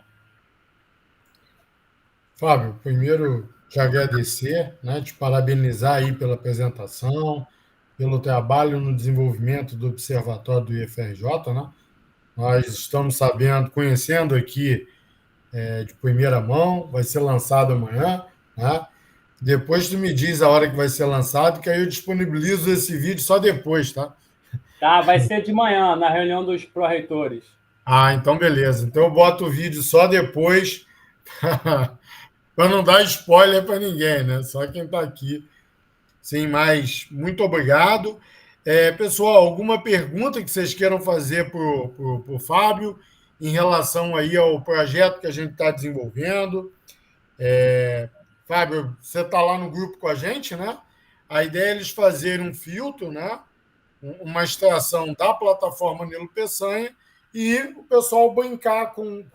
Fábio, primeiro te agradecer, né, te parabenizar aí pela apresentação, pelo trabalho no desenvolvimento do Observatório do IFRJ, né? Nós estamos sabendo, conhecendo aqui de primeira mão, vai ser lançado amanhã, né? Depois tu me diz a hora que vai ser lançado, que aí eu disponibilizo esse vídeo só depois, tá? Tá, vai ser de manhã, na reunião dos pró-reitores. Ah, então beleza. Então eu boto o vídeo só depois, para não dar spoiler para ninguém, né? Só quem está aqui. Sem mais, muito obrigado. Pessoal, alguma pergunta que vocês queiram fazer para o Fábio em relação aí ao projeto que a gente está desenvolvendo? Fábio, você está lá no grupo com a gente, né? A ideia é eles fazerem um filtro, né? Uma extração da plataforma Nilo Peçanha e o pessoal brincar com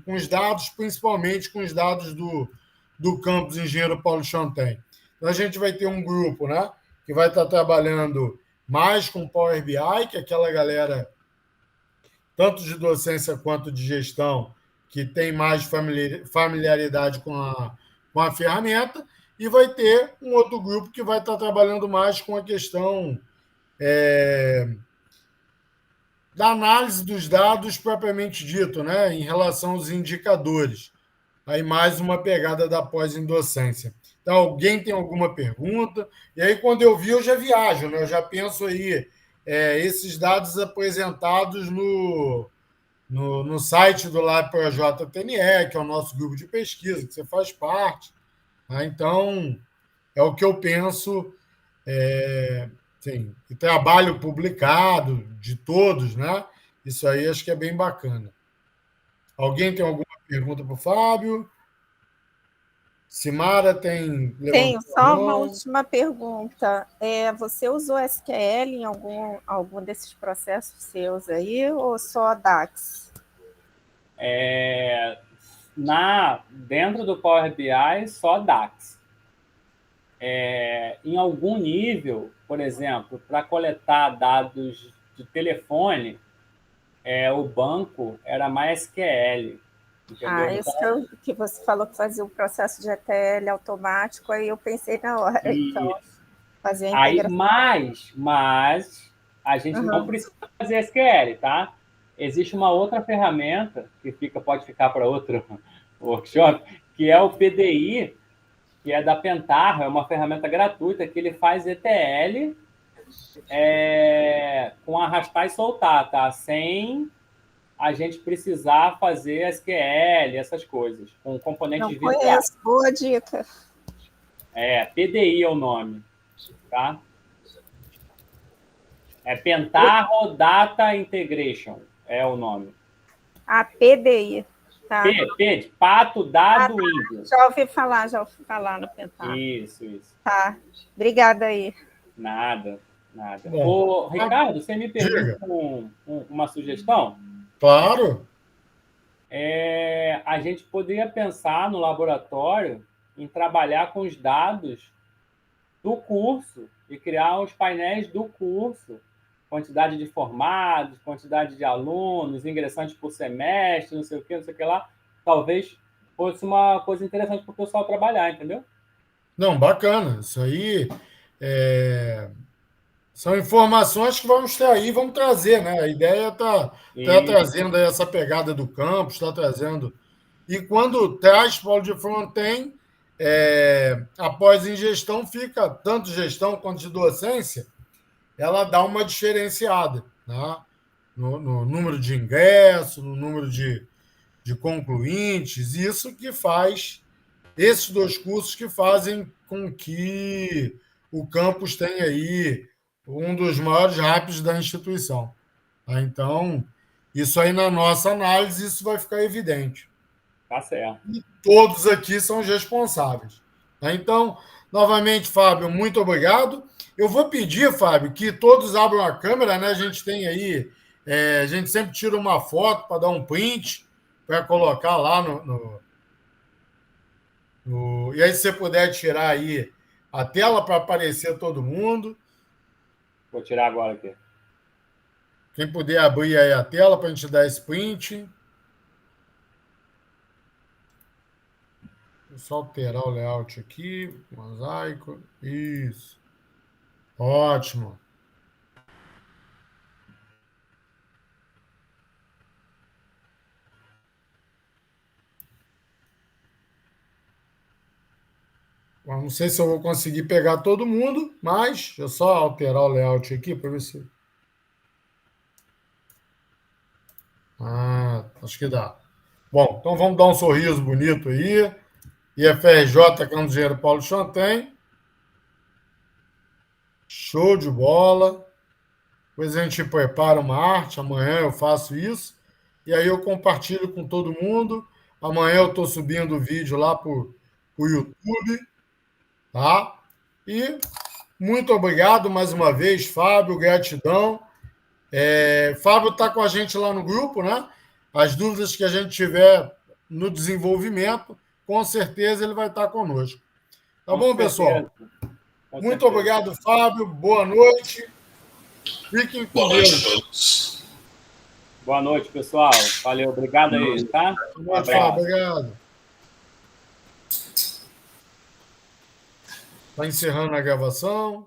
os dados, principalmente com os dados do campus Engenheiro Paulo Chanten. Então, a gente vai ter um grupo, né, que vai estar trabalhando mais com Power BI, que é aquela galera, tanto de docência quanto de gestão, que tem mais familiaridade com a ferramenta, e vai ter um outro grupo que vai estar trabalhando mais com a questão da análise dos dados propriamente dito, né, em relação aos indicadores. Aí mais uma pegada da pós-indocência. Então, alguém tem alguma pergunta? E aí, quando eu vi, eu já viajo, né? Eu já penso aí, esses dados apresentados no site do Lab Projeto TNE, que é o nosso grupo de pesquisa, que você faz parte. Né? Então, é o que eu penso, e trabalho publicado de todos, né? Isso aí acho que é bem bacana. Alguém tem alguma pergunta para o Fábio? Simara tem. Tenho só uma última pergunta. Você usou SQL em algum desses processos seus aí ou só DAX? Dentro do Power BI, só DAX. Em algum nível, por exemplo, para coletar dados de telefone, o banco era MySQL. Entendeu? Isso que você falou que fazia o processo de ETL automático, aí eu pensei na hora. Então, fazer a integração. Mas a gente não precisa fazer SQL, tá? Existe uma outra ferramenta que pode ficar para outro workshop, que é o PDI, que é da Pentaho, é uma ferramenta gratuita que ele faz ETL com arrastar e soltar, tá? Sem a gente precisar fazer SQL, essas coisas, com componentes Não conheço, boa dica. PDI é o nome, tá? É Pentaho Data Integration, é o nome. PDI. Tá. P de pato, dado, índio. Já ouvi falar no Pentaho. Isso. Tá, obrigada aí. Nada. Bom, Ô, Ricardo, você me permite uma sugestão? Claro. A gente poderia pensar no laboratório em trabalhar com os dados do curso e criar os painéis do curso. Quantidade de formados, quantidade de alunos, ingressantes por semestre, não sei o que lá. Talvez fosse uma coisa interessante para o pessoal trabalhar, entendeu? Não, bacana. Isso aí são informações que vamos ter aí, vamos trazer, né? A ideia está trazendo aí essa pegada do campus, está trazendo. E quando traz polo de front-end, após em gestão, fica tanto gestão quanto de docência, ela dá uma diferenciada, né? No número de ingressos, no número de concluintes, isso que faz esses dois cursos que fazem com que o campus tenha aí um dos maiores RAPs da instituição. Tá? Então, isso aí na nossa análise, isso vai ficar evidente. Tá certo. E todos aqui são os responsáveis. Tá? Então, novamente, Fábio, muito obrigado. Eu vou pedir, Fábio, que todos abram a câmera, né? A gente tem aí, a gente sempre tira uma foto para dar um print, para colocar lá e aí, se você puder tirar aí a tela para aparecer todo mundo. Vou tirar agora aqui. Quem puder abrir aí a tela para a gente dar esse print. Vou só alterar o layout aqui. Mosaico. Isso. Ótimo. Bom, não sei se eu vou conseguir pegar todo mundo, mas deixa eu só alterar o layout aqui para ver se. Acho que dá. Bom, então vamos dar um sorriso bonito aí. IFRJ, Campo Engenheiro Paulo Chantem. Show de bola. Depois a gente prepara uma arte. Amanhã eu faço isso. E aí eu compartilho com todo mundo. Amanhã eu estou subindo o vídeo lá para o YouTube. Tá? E muito obrigado mais uma vez, Fábio. Gratidão. Fábio está com a gente lá no grupo, né? As dúvidas que a gente tiver no desenvolvimento, com certeza ele vai estar conosco. Tá bom, pessoal? Muito obrigado, Fábio. Boa noite. Fiquem com Deus. Boa noite, pessoal. Valeu, obrigado aí, tá? Boa noite, Fábio. Obrigado. Está encerrando a gravação.